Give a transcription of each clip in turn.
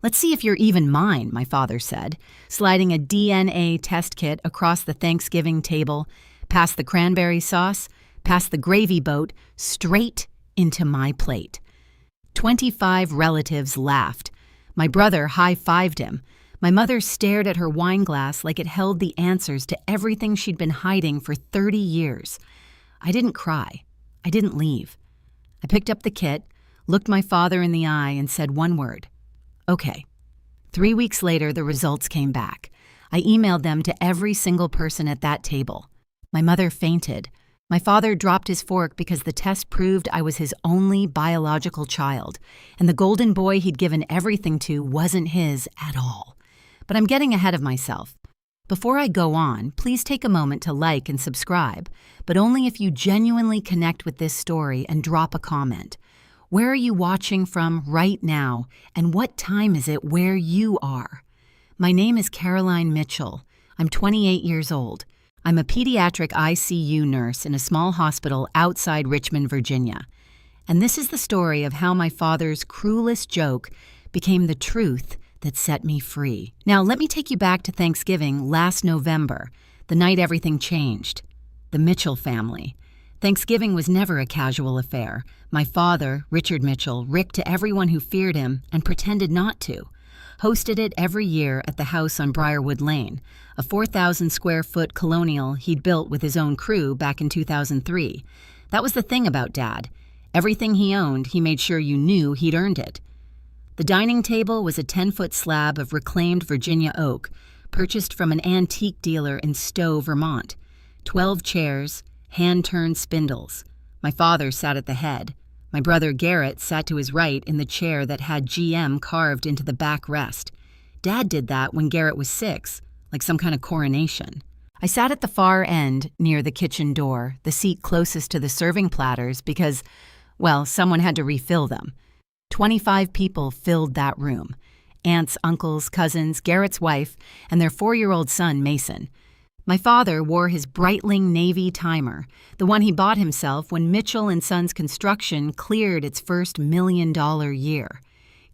Let's see if you're even mine, my father said, sliding a DNA test kit across the Thanksgiving table, past the cranberry sauce, past the gravy boat, straight into my plate. 25 relatives laughed. My brother high-fived him. My mother stared at her wine glass like it held the answers to everything she'd been hiding for 30 years. I didn't cry. I didn't leave. I picked up the kit, looked my father in the eye, and said one word. Okay. 3 weeks later, the results came back. I emailed them to every single person at that table. My mother fainted. My father dropped his fork because the test proved I was his only biological child, and the golden boy he'd given everything to wasn't his at all. But I'm getting ahead of myself. Before I go on, please take a moment to like and subscribe, but only if you genuinely connect with this story and drop a comment. Where are you watching from right now, and what time is it where you are? My name is Caroline Mitchell. I'm 28 years old. I'm a pediatric ICU nurse in a small hospital outside Richmond, Virginia. And this is the story of how my father's cruelest joke became the truth that set me free. Now, let me take you back to Thanksgiving last November, the night everything changed. The Mitchell family. Thanksgiving was never a casual affair. My father, Richard Mitchell, ricked to everyone who feared him and pretended not to. Hosted it every year at the house on Briarwood Lane, a 4,000-square-foot colonial he'd built with his own crew back in 2003. That was the thing about Dad. Everything he owned, he made sure you knew he'd earned it. The dining table was a 10-foot slab of reclaimed Virginia oak, purchased from an antique dealer in Stowe, Vermont. 12 chairs, hand-turned spindles. My father sat at the head. My brother Garrett sat to his right in the chair that had GM carved into the backrest. Dad did that when Garrett was 6, like some kind of coronation. I sat at the far end, near the kitchen door, the seat closest to the serving platters because, well, someone had to refill them. 25 people filled that room. Aunts, uncles, cousins, Garrett's wife, and their 4-year-old son, Mason. My father wore his Breitling Navy timer, the one he bought himself when Mitchell & Sons Construction cleared its first $1 million year.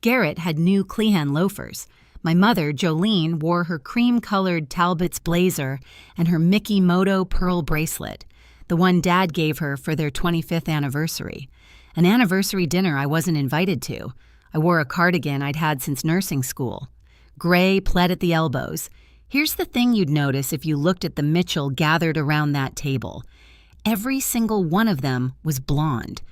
Garrett had new Clehan loafers. My mother, Jolene, wore her cream-colored Talbot's blazer and her Mickey Moto pearl bracelet, the one Dad gave her for their 25th anniversary. An anniversary dinner I wasn't invited to. I wore a cardigan I'd had since nursing school. Gray pled at the elbows. Here's the thing you'd notice if you looked at the Mitchell gathered around that table. Every single one of them was blonde.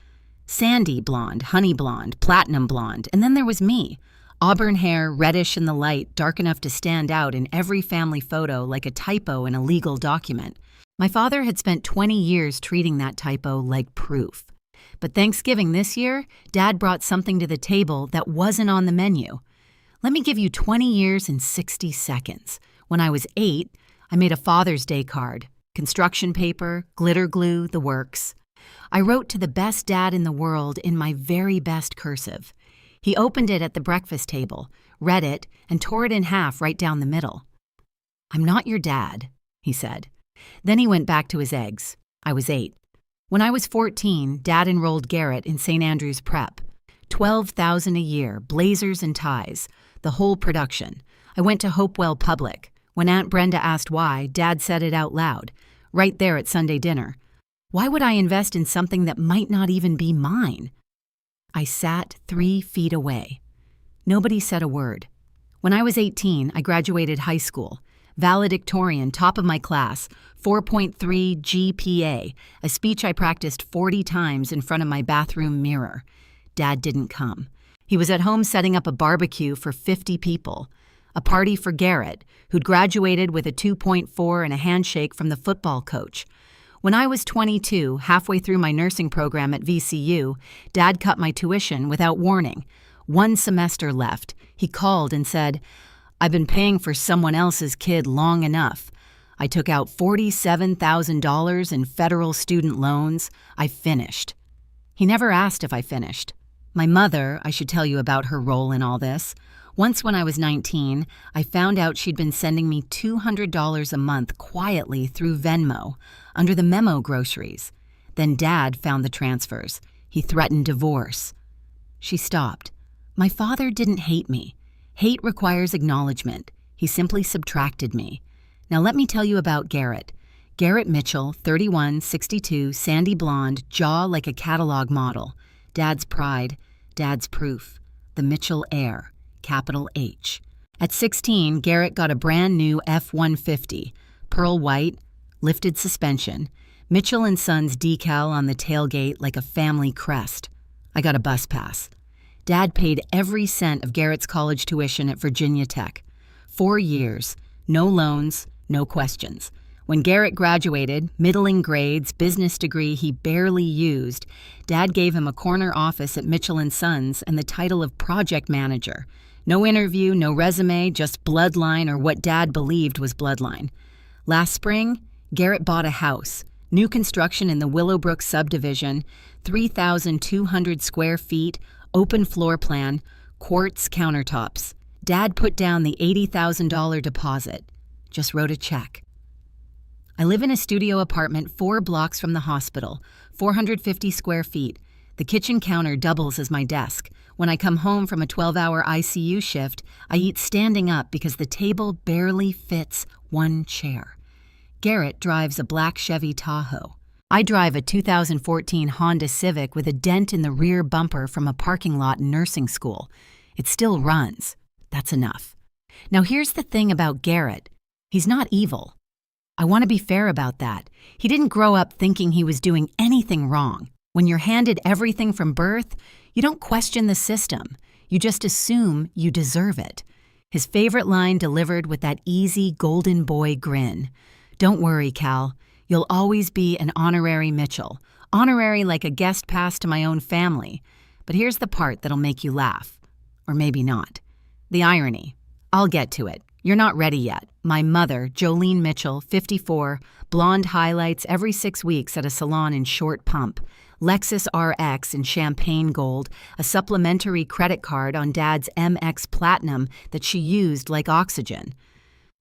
Sandy blonde, honey blonde, platinum blonde, and then there was me. Auburn hair, reddish in the light, dark enough to stand out in every family photo like a typo in a legal document. My father had spent 20 years treating that typo like proof. But Thanksgiving this year, Dad brought something to the table that wasn't on the menu. Let me give you 20 years in 60 seconds. When I was 8, I made a Father's Day card. Construction paper, glitter glue, the works. I wrote to the best dad in the world in my very best cursive. He opened it at the breakfast table, read it, and tore it in half right down the middle. "I'm not your dad," he said. Then he went back to his eggs. I was 8. When I was 14, Dad enrolled Garrett in St. Andrew's Prep. $12,000 a year, blazers and ties, the whole production. I went to Hopewell Public. When Aunt Brenda asked why, Dad said it out loud, right there at Sunday dinner. Why would I invest in something that might not even be mine? I sat 3 feet away. Nobody said a word. When I was 18, I graduated high school. Valedictorian, top of my class, 4.3 GPA, a speech I practiced 40 times in front of my bathroom mirror. Dad didn't come. He was at home setting up a barbecue for 50 people. A party for Garrett, who'd graduated with a 2.4 and a handshake from the football coach. When I was 22, halfway through my nursing program at VCU, Dad cut my tuition without warning. 1 semester left. He called and said, "I've been paying for someone else's kid long enough." I took out $47,000 in federal student loans. I finished. He never asked if I finished. My mother, I should tell you about her role in all this. Once when I was 19, I found out she'd been sending me $200 a month quietly through Venmo, under the Memo groceries. Then Dad found the transfers. He threatened divorce. She stopped. My father didn't hate me. Hate requires acknowledgement. He simply subtracted me. Now let me tell you about Garrett. Garrett Mitchell, 31, 62, sandy blonde, jaw like a catalog model. Dad's pride, Dad's proof. The Mitchell heir, capital H. At 16, Garrett got a brand new F-150, pearl white, lifted suspension, Mitchell & Sons decal on the tailgate like a family crest. I got a bus pass. Dad paid every cent of Garrett's college tuition at Virginia Tech. 4 years, no loans, no questions. When Garrett graduated, middling grades, business degree he barely used, Dad gave him a corner office at Mitchell & Sons and the title of project manager. No interview, no resume, just bloodline or what Dad believed was bloodline. Last spring, Garrett bought a house, new construction in the Willowbrook subdivision, 3,200 square feet, open floor plan, quartz countertops. Dad put down the $80,000 deposit. Just wrote a check. I live in a studio apartment 4 blocks from the hospital, 450 square feet. The kitchen counter doubles as my desk. When I come home from a 12-hour ICU shift, I eat standing up because the table barely fits 1 chair. Garrett drives a black Chevy Tahoe. I drive a 2014 Honda Civic with a dent in the rear bumper from a parking lot in nursing school. It still runs. That's enough. Now here's the thing about Garrett. He's not evil. I want to be fair about that. He didn't grow up thinking he was doing anything wrong. When you're handed everything from birth, you don't question the system. You just assume you deserve it. His favorite line delivered with that easy golden boy grin. Don't worry, Cal. You'll always be an honorary Mitchell. Honorary like a guest pass to my own family. But here's the part that'll make you laugh. Or maybe not. The irony. I'll get to it. You're not ready yet. My mother, Jolene Mitchell, 54, blonde highlights every 6 weeks at a salon in Short Pump, Lexus RX in champagne gold, a supplementary credit card on Dad's MX Platinum that she used like oxygen.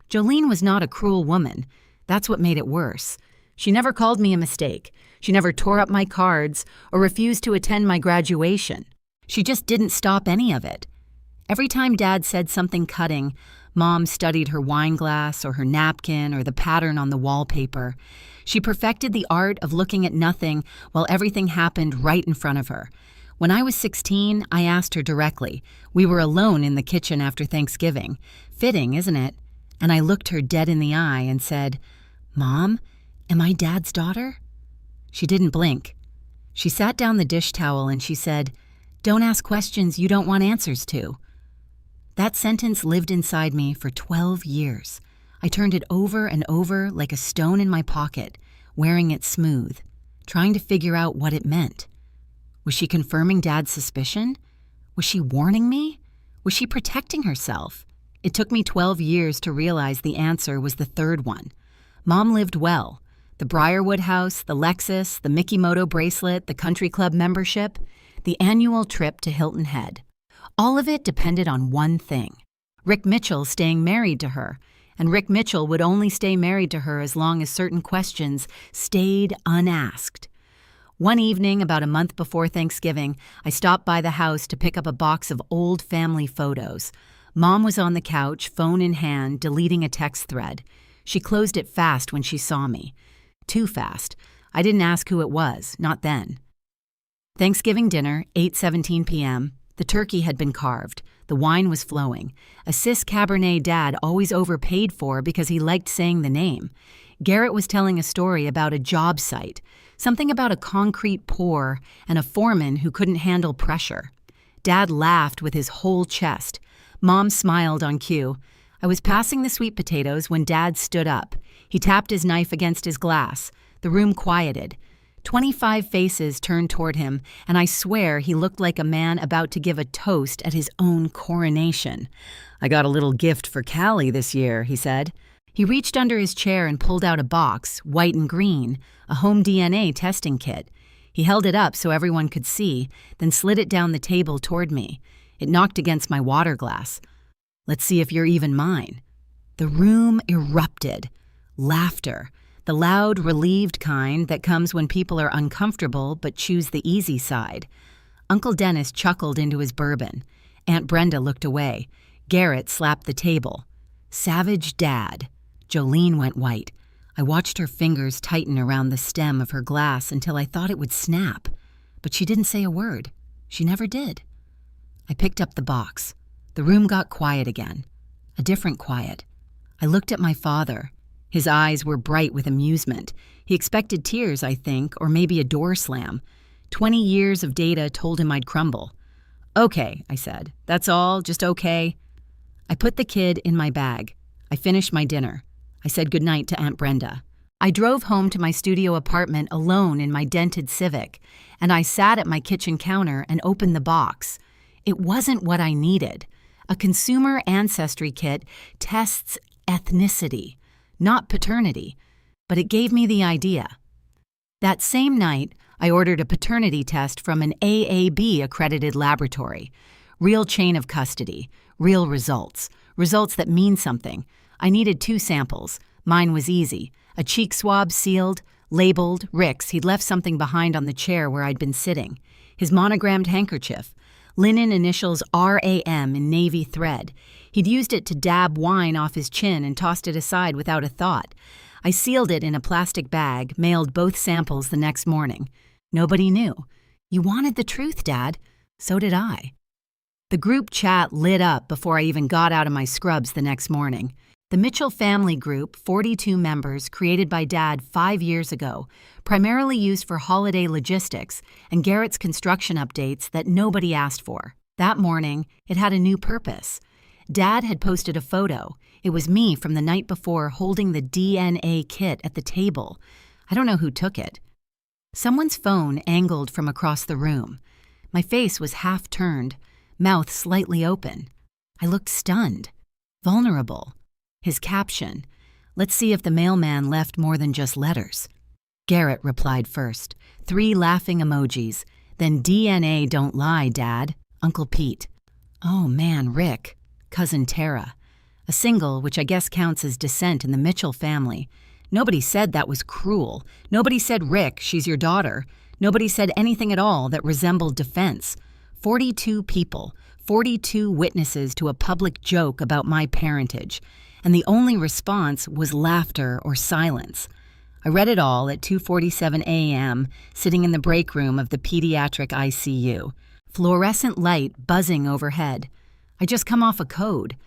Jolene was not a cruel woman. That's what made it worse. She never called me a mistake. She never tore up my cards or refused to attend my graduation. She just didn't stop any of it. Every time Dad said something cutting, Mom studied her wine glass or her napkin or the pattern on the wallpaper. She perfected the art of looking at nothing while everything happened right in front of her. When I was 16, I asked her directly. We were alone in the kitchen after Thanksgiving. Fitting, isn't it? And I looked her dead in the eye and said, "Mom, am I Dad's daughter?" She didn't blink. She sat down the dish towel and she said, "Don't ask questions you don't want answers to." That sentence lived inside me for 12 years. I turned it over and over like a stone in my pocket, wearing it smooth, trying to figure out what it meant. Was she confirming Dad's suspicion? Was she warning me? Was she protecting herself? It took me 12 years to realize the answer was the third one. Mom lived well. The Briarwood house, the Lexus, the Mikimoto bracelet, the country club membership, the annual trip to Hilton Head. All of it depended on one thing. Rick Mitchell staying married to her, and Rick Mitchell would only stay married to her as long as certain questions stayed unasked. One evening, about a month before Thanksgiving, I stopped by the house to pick up a box of old family photos. Mom was on the couch, phone in hand, deleting a text thread. She closed it fast when she saw me. Too fast. I didn't ask who it was, not then. Thanksgiving dinner, 8:17 p.m. The turkey had been carved. The wine was flowing. A Cis Cabernet Dad always overpaid for because he liked saying the name. Garrett was telling a story about a job site, something about a concrete pour and a foreman who couldn't handle pressure. Dad laughed with his whole chest. Mom smiled on cue. I was passing the sweet potatoes when Dad stood up. He tapped his knife against his glass. The room quieted. 25 faces turned toward him, and I swear he looked like a man about to give a toast at his own coronation. "I got a little gift for Callie this year," he said. He reached under his chair and pulled out a box, white and green, a home DNA testing kit. He held it up so everyone could see, then slid it down the table toward me. It knocked against my water glass. "Let's see if you're even mine." The room erupted. Laughter. The loud, relieved kind that comes when people are uncomfortable but choose the easy side. Uncle Dennis chuckled into his bourbon. Aunt Brenda looked away. Garrett slapped the table. Savage Dad. Jolene went white. I watched her fingers tighten around the stem of her glass until I thought it would snap. But she didn't say a word. She never did. I picked up the box. The room got quiet again. A different quiet. I looked at my father. His eyes were bright with amusement. He expected tears, I think, or maybe a door slam. 20 years of data told him I'd crumble. "Okay," I said. "That's all? Just okay?" I put the kid in my bag. I finished my dinner. I said goodnight to Aunt Brenda. I drove home to my studio apartment alone in my dented Civic, and I sat at my kitchen counter and opened the box. It wasn't what I needed. A consumer ancestry kit tests ethnicity, not paternity, but it gave me the idea. That same night, I ordered a paternity test from an AAB-accredited laboratory. Real chain of custody, real results that mean something. I needed 2 samples. Mine was easy. A cheek swab sealed, labeled, Rick's. He'd left something behind on the chair where I'd been sitting. His monogrammed handkerchief. Linen initials RAM in navy thread. He'd used it to dab wine off his chin and tossed it aside without a thought. I sealed it in a plastic bag, mailed both samples the next morning. Nobody knew. You wanted the truth, Dad. So did I. The group chat lit up before I even got out of my scrubs the next morning. The Mitchell family group, 42 members, created by Dad 5 years ago, primarily used for holiday logistics and Garrett's construction updates that nobody asked for. That morning, it had a new purpose. Dad had posted a photo. It was me from the night before holding the DNA kit at the table. I don't know who took it. Someone's phone angled from across the room. My face was half turned, mouth slightly open. I looked stunned, vulnerable. His caption, "Let's see if the mailman left more than just letters." Garrett replied first. 3 laughing emojis. Then DNA don't lie, Dad. Uncle Pete. Oh man, Rick. Cousin Tara. A single, which I guess counts as descent in the Mitchell family. Nobody said that was cruel. Nobody said, "Rick, she's your daughter." Nobody said anything at all that resembled defense. 42 people, 42 witnesses to a public joke about my parentage. And the only response was laughter or silence. I read it all at 2:47 a.m., sitting in the break room of the pediatric ICU. Fluorescent light buzzing overhead. I just come off a code.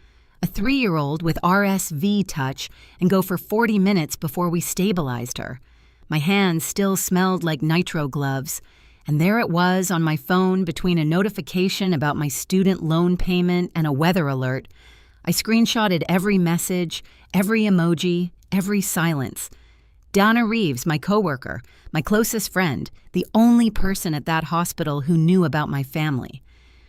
A 3-year-old with RSV touch and go for 40 minutes before we stabilized her. My hands still smelled like nitro gloves. And there it was on my phone between a notification about my student loan payment and a weather alert. I screenshotted every message, every emoji, every silence. Donna Reeves, my coworker, my closest friend, the only person at that hospital who knew about my family.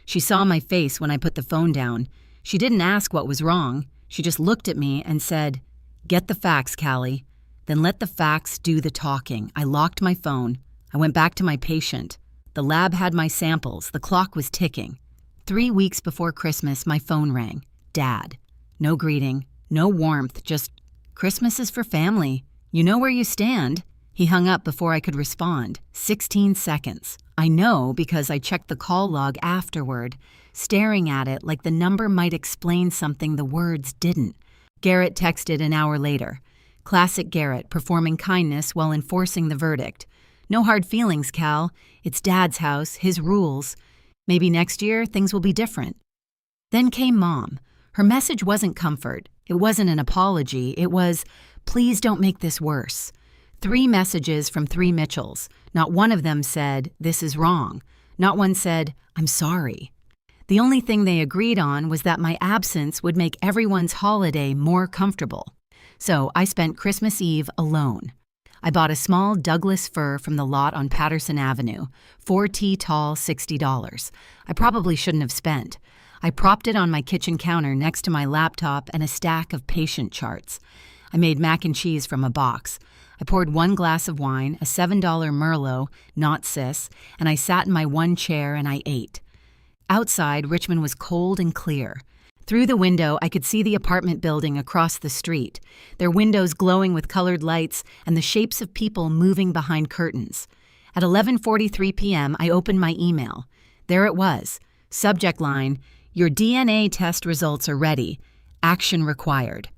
She saw my face when I put the phone down. She didn't ask what was wrong. She just looked at me and said, "Get the facts, Callie. Then let the facts do the talking." I locked my phone. I went back to my patient. The lab had my samples. The clock was ticking. 3 weeks before Christmas, my phone rang. Dad. No greeting, no warmth, just, "Christmas is for family. You know where you stand." He hung up before I could respond. 16 seconds. I know because I checked the call log afterward, staring at it like the number might explain something the words didn't. Garrett texted an hour later. Classic Garrett, performing kindness while enforcing the verdict. "No hard feelings, Cal. It's Dad's house, his rules. Maybe next year things will be different." Then came Mom. Her message wasn't comfort. It wasn't an apology. It was, "Please don't make this worse." 3 messages from 3 Mitchells. Not one of them said, "This is wrong." Not one said, "I'm sorry." The only thing they agreed on was that my absence would make everyone's holiday more comfortable. So I spent Christmas Eve alone. I bought a small Douglas fir from the lot on Patterson Avenue, 4T tall, $60. I probably shouldn't have spent. I propped it on my kitchen counter next to my laptop and a stack of patient charts. I made mac and cheese from a box. I poured 1 glass of wine, a $7 Merlot, not Cis, and I sat in my 1 chair and I ate. Outside, Richmond was cold and clear. Through the window, I could see the apartment building across the street, their windows glowing with colored lights and the shapes of people moving behind curtains. At 11:43 p.m., I opened my email. There it was. Subject line, Your DNA test results are ready. Action required.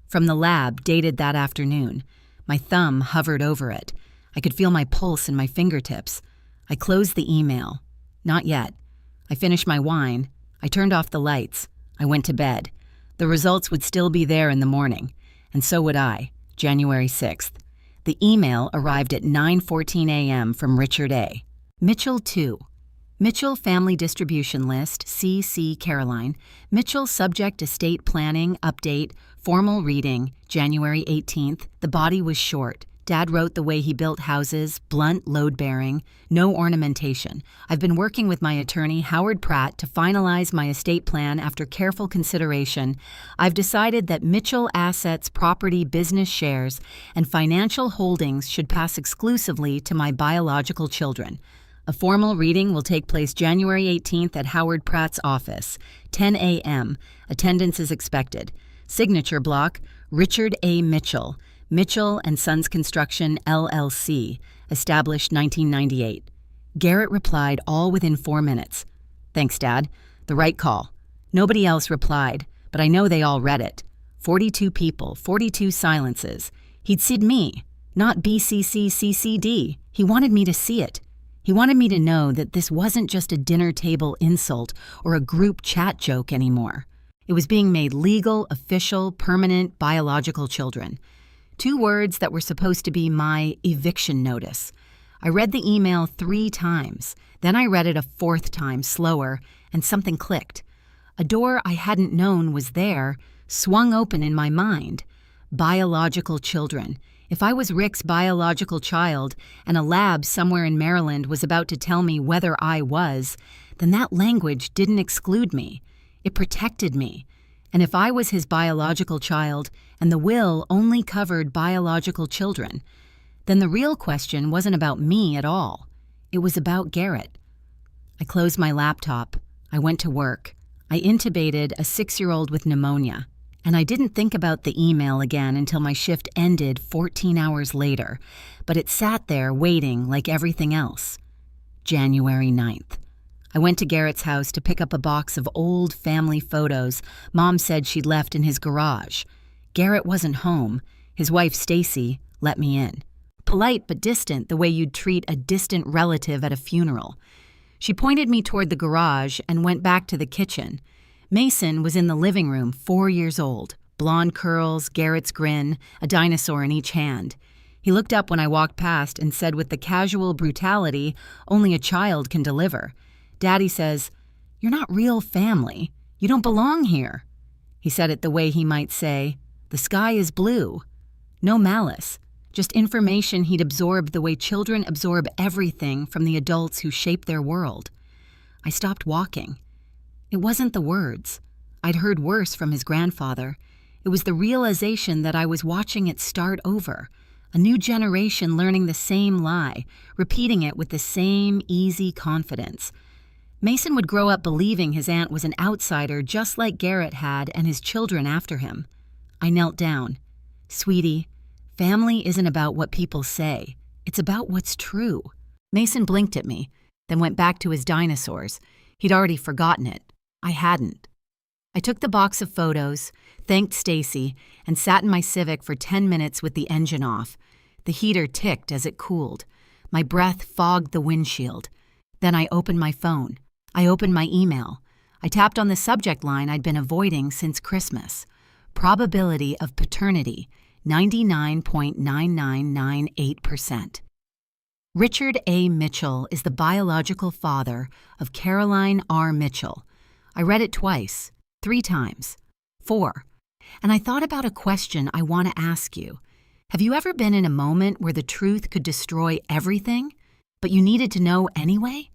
From the lab, dated that afternoon. My thumb hovered over it. I could feel my pulse in my fingertips. I closed the email. Not yet. I finished my wine. I turned off the lights. I went to bed. The results would still be there in the morning. And so would I, January 6th. The email arrived at 9:14 a.m. from Richard A. Mitchell 2. Mitchell Family Distribution List, C.C. Caroline. Mitchell Subject Estate Planning, Update, Formal Reading, January 18th. The body was short. Dad wrote the way he built houses, blunt, load-bearing, no ornamentation. I've been working with my attorney, Howard Pratt, to finalize my estate plan after careful consideration. I've decided that Mitchell Assets Property Business Shares and financial holdings should pass exclusively to my biological children. A formal reading will take place January 18th at Howard Pratt's office, 10 a.m. Attendance is expected. Signature block, Richard A. Mitchell. Mitchell & Sons Construction, LLC, established 1998. Garrett replied all within 4 minutes. Thanks, Dad. The right call. Nobody else replied, but I know they all read it. 42 people, 42 silences. He'd said me, not BCCCCD. He wanted me to see it. He wanted me to know that this wasn't just a dinner table insult or a group chat joke anymore. It was being made legal, official, permanent, biological children. 2 words that were supposed to be my eviction notice. I read the email 3 times. Then I read it a 4th time, slower, and something clicked. A door I hadn't known was there swung open in my mind. Biological children. If I was Rick's biological child and a lab somewhere in Maryland was about to tell me whether I was, then that language didn't exclude me. It protected me. And if I was his biological child and the will only covered biological children, then the real question wasn't about me at all. It was about Garrett. I closed my laptop. I went to work. I intubated a 6-year-old with pneumonia. And I didn't think about the email again until my shift ended 14 hours later, but it sat there waiting like everything else. January 9th. I went to Garrett's house to pick up a box of old family photos Mom said she'd left in his garage. Garrett wasn't home. His wife, Stacy, let me in. Polite but distant, the way you'd treat a distant relative at a funeral. She pointed me toward the garage and went back to the kitchen. Mason was in the living room, 4 years old. Blonde curls, Garrett's grin, a dinosaur in each hand. He looked up when I walked past and said with the casual brutality only a child can deliver, Daddy says, "You're not real family. You don't belong here." He said it the way he might say, "The sky is blue." No malice, just information he'd absorbed the way children absorb everything from the adults who shape their world. I stopped walking. It wasn't the words. I'd heard worse from his grandfather. It was the realization that I was watching it start over. A new generation learning the same lie, repeating it with the same easy confidence. Mason would grow up believing his aunt was an outsider just like Garrett had and his children after him. I knelt down. "Sweetie, family isn't about what people say. It's about what's true." Mason blinked at me, then went back to his dinosaurs. He'd already forgotten it. I hadn't. I took the box of photos, thanked Stacy, and sat in my Civic for 10 minutes with the engine off. The heater ticked as it cooled. My breath fogged the windshield. Then I opened my phone. I opened my email. I tapped on the subject line I'd been avoiding since Christmas. Probability of paternity, 99.9998%. Richard A. Mitchell is the biological father of Caroline R. Mitchell. I read it twice, 3 times, 4. And I thought about a question I want to ask you. Have you ever been in a moment where the truth could destroy everything, but you needed to know anyway?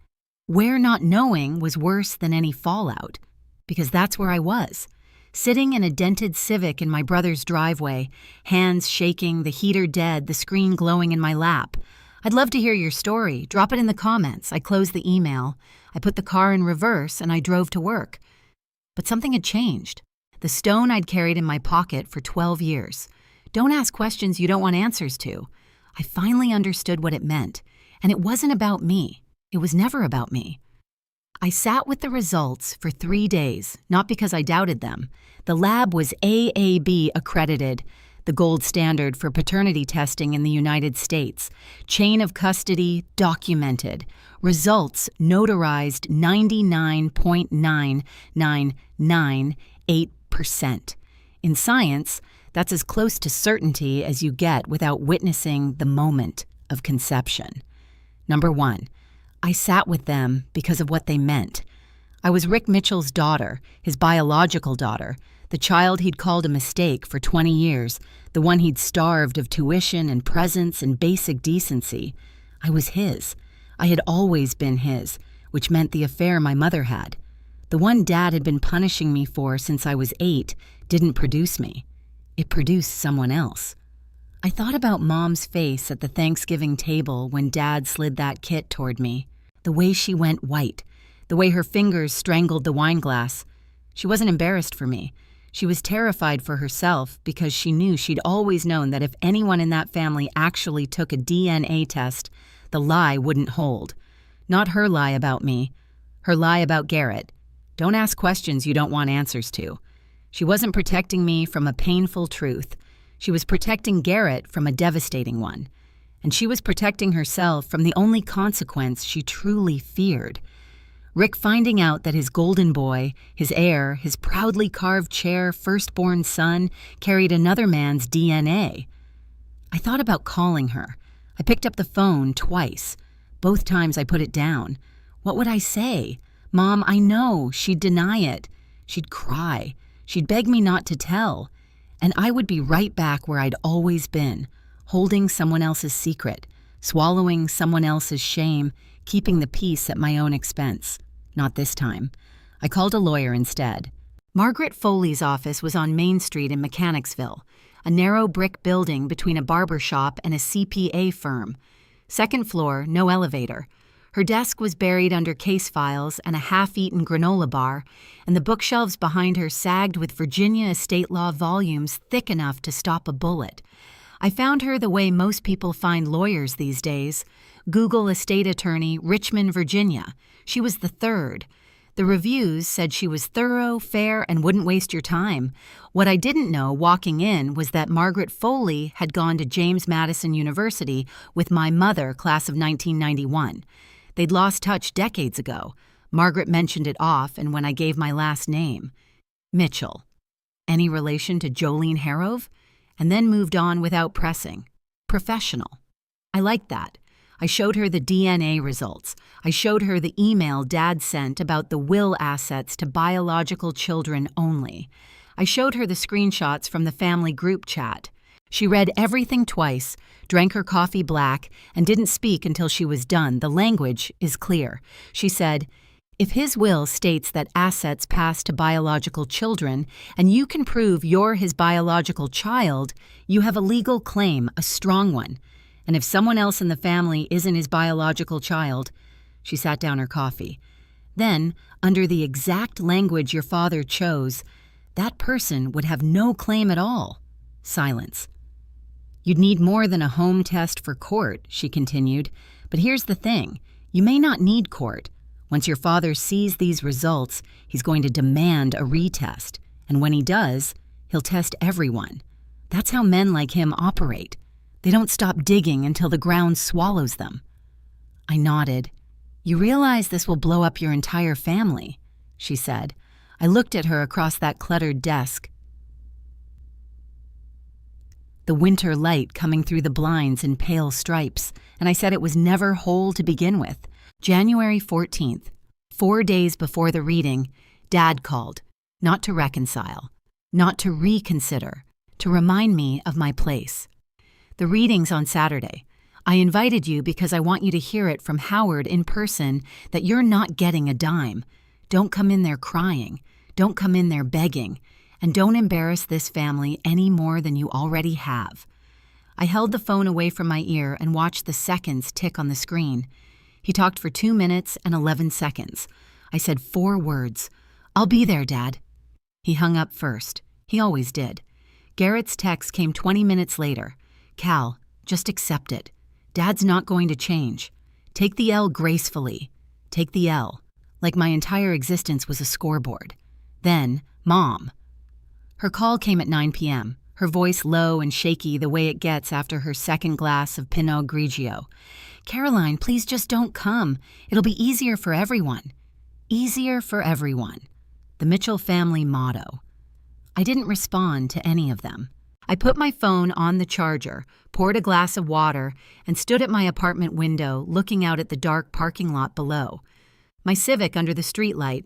Where not knowing was worse than any fallout, because that's where I was, sitting in a dented Civic in my brother's driveway, hands shaking, the heater dead, the screen glowing in my lap. I'd love to hear your story. Drop it in the comments. I closed the email. I put the car in reverse and I drove to work. But something had changed. The stone I'd carried in my pocket for 12 years. Don't ask questions you don't want answers to. I finally understood what it meant, and it wasn't about me. It was never about me. I sat with the results for 3 days, not because I doubted them. The lab was AAB accredited, the gold standard for paternity testing in the United States. Chain of custody documented. Results notarized 99.9998%. In science, that's as close to certainty as you get without witnessing the moment of conception. Number 1, I sat with them because of what they meant. I was Rick Mitchell's daughter, his biological daughter, the child he'd called a mistake for 20 years, the one he'd starved of tuition and presence and basic decency. I was his. I had always been his, which meant the affair my mother had. The one Dad had been punishing me for since I was 8 didn't produce me. It produced someone else. I thought about Mom's face at the Thanksgiving table when Dad slid that kit toward me. The way she went white, the way her fingers strangled the wine glass. She wasn't embarrassed for me. She was terrified for herself because she knew she'd always known that if anyone in that family actually took a DNA test, the lie wouldn't hold. Not her lie about me, her lie about Garrett. Don't ask questions you don't want answers to. She wasn't protecting me from a painful truth. She was protecting Garrett from a devastating one. And she was protecting herself from the only consequence she truly feared. Rick finding out that his golden boy, his heir, his proudly carved chair, firstborn son, carried another man's DNA. I thought about calling her. I picked up the phone twice. Both times I put it down. What would I say? Mom, I know. She'd deny it. She'd cry. She'd beg me not to tell. And I would be right back where I'd always been, holding someone else's secret, swallowing someone else's shame, keeping the peace at my own expense. Not this time. I called a lawyer instead. Margaret Foley's office was on Main Street in Mechanicsville, a narrow brick building between a barber shop and a CPA firm. Second floor, no elevator. Her desk was buried under case files and a half-eaten granola bar, and the bookshelves behind her sagged with Virginia estate law volumes thick enough to stop a bullet. I found her the way most people find lawyers these days. Google estate attorney, Richmond, Virginia. She was the third. The reviews said she was thorough, fair, and wouldn't waste your time. What I didn't know walking in was that Margaret Foley had gone to James Madison University with my mother, class of 1991. They'd lost touch decades ago. Margaret mentioned it off, and when I gave my last name, Mitchell. Any relation to Jolene Harrove? And then moved on without pressing. Professional. I liked that. I showed her the DNA results. I showed her the email Dad sent about the will assets to biological children only. I showed her the screenshots from the family group chat. She read everything twice, drank her coffee black, and didn't speak until she was done. The language is clear. She said, "If his will states that assets pass to biological children, and you can prove you're his biological child, you have a legal claim, a strong one. And if someone else in the family isn't his biological child," she sat down her coffee, "then, under the exact language your father chose, that person would have no claim at all." Silence. "You'd need more than a home test for court," she continued. "But here's the thing. You may not need court. Once your father sees these results, he's going to demand a retest. And when he does, he'll test everyone. That's how men like him operate. They don't stop digging until the ground swallows them." I nodded. "You realize this will blow up your entire family," she said. I looked at her across that cluttered desk. The winter light coming through the blinds in pale stripes, and I said it was never whole to begin with. January 14th, 4 days before the reading, Dad called, not to reconcile, not to reconsider, to remind me of my place. The reading's on Saturday. I invited you because I want you to hear it from Howard in person that you're not getting a dime. Don't come in there crying. Don't come in there begging. And don't embarrass this family any more than you already have. I held the phone away from my ear and watched the seconds tick on the screen. He talked for 2 minutes and 11 seconds. I said 4 words. "I'll be there, Dad." He hung up first. He always did. Garrett's text came 20 minutes later. "Cal, just accept it. Dad's not going to change. Take the L gracefully. Take the L. like my entire existence was a scoreboard. Then, Mom. Her call came at 9 p.m., her voice low and shaky the way it gets after her second glass of Pinot Grigio. "Caroline, please just don't come. It'll be easier for everyone." Easier for everyone. The Mitchell family motto. I didn't respond to any of them. I put my phone on the charger, poured a glass of water, and stood at my apartment window looking out at the dark parking lot below. My Civic under the streetlight.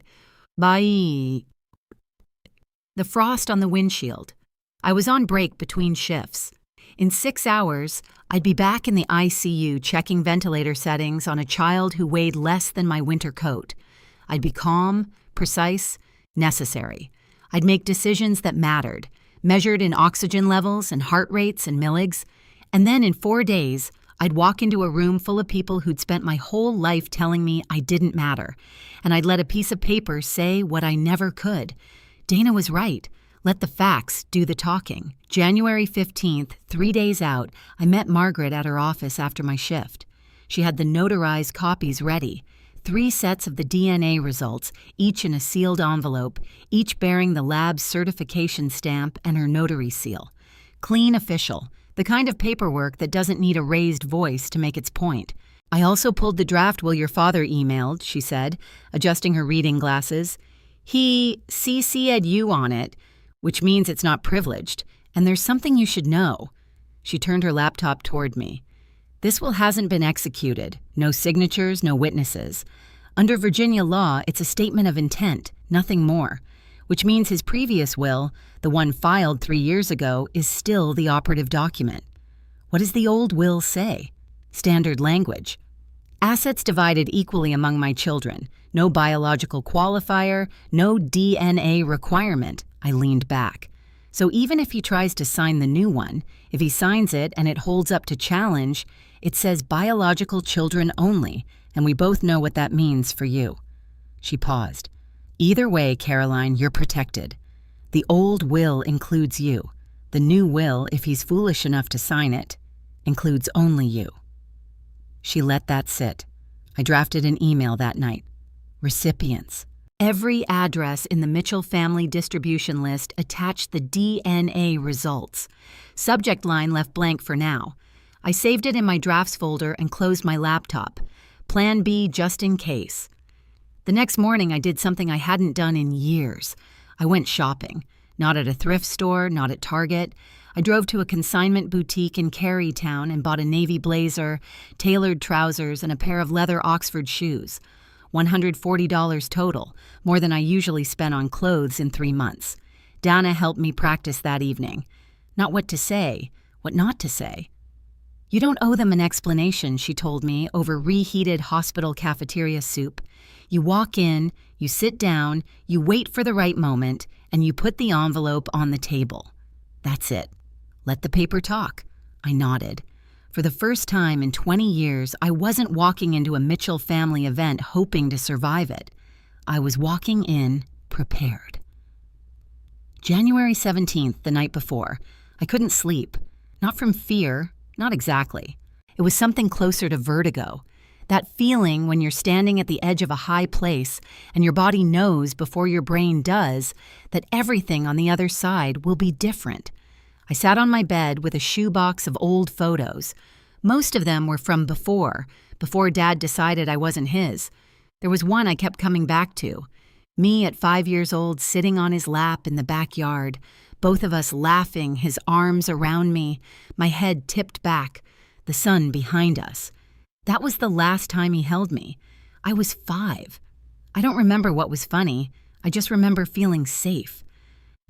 Bye. The frost on the windshield. I was on break between shifts. In 6 hours, I'd be back in the ICU checking ventilator settings on a child who weighed less than my winter coat. I'd be calm, precise, necessary. I'd make decisions that mattered, measured in oxygen levels and heart rates and milligs. And then in 4 days, I'd walk into a room full of people who'd spent my whole life telling me I didn't matter. And I'd let a piece of paper say what I never could. Dana was right. Let the facts do the talking. January 15th, 3 days out, I met Margaret at her office after my shift. She had the notarized copies ready. 3 sets of the DNA results, each in a sealed envelope, each bearing the lab's certification stamp and her notary seal. Clean official, the kind of paperwork that doesn't need a raised voice to make its point. "I also pulled the draft Will your father emailed," she said, adjusting her reading glasses. "He CC'd you on it, which means it's not privileged, and there's something you should know." She turned her laptop toward me. "This will hasn't been executed. No signatures, no witnesses. Under Virginia law, it's a statement of intent, nothing more, which means his previous will, the one filed 3 years ago, is still the operative document. What does the old will say? Standard language. Assets divided equally among my children. No biological qualifier, no DNA requirement." I leaned back. "So even if he tries to sign the new one, if he signs it and it holds up to challenge, it says biological children only, and we both know what that means for you." She paused. "Either way, Caroline, you're protected. The old will includes you. The new will, if he's foolish enough to sign it, includes only you." She let that sit. I drafted an email that night. Recipients. Every address in the Mitchell family distribution list attached the DNA results. Subject line left blank for now. I saved it in my drafts folder and closed my laptop. Plan B just in case. The next morning, I did something I hadn't done in years. I went shopping. Not at a thrift store, not at Target. I drove to a consignment boutique in Carytown and bought a navy blazer, tailored trousers, and a pair of leather Oxford shoes. $140 total, more than I usually spend on clothes in 3 months. Dana helped me practice that evening. Not what to say, what not to say. "You don't owe them an explanation," she told me over reheated hospital cafeteria soup. "You walk in, you sit down, you wait for the right moment, and you put the envelope on the table. That's it. Let the paper talk." I nodded. For the first time in 20 years, I wasn't walking into a Mitchell family event hoping to survive it. I was walking in prepared. January 17th, the night before. I couldn't sleep. Not from fear, not exactly. It was something closer to vertigo. That feeling when you're standing at the edge of a high place and your body knows before your brain does that everything on the other side will be different. I sat on my bed with a shoebox of old photos. Most of them were from before Dad decided I wasn't his. There was one I kept coming back to. Me at 5 years old sitting on his lap in the backyard, both of us laughing, his arms around me, my head tipped back, the sun behind us. That was the last time he held me. I was 5. I don't remember what was funny. I just remember feeling safe.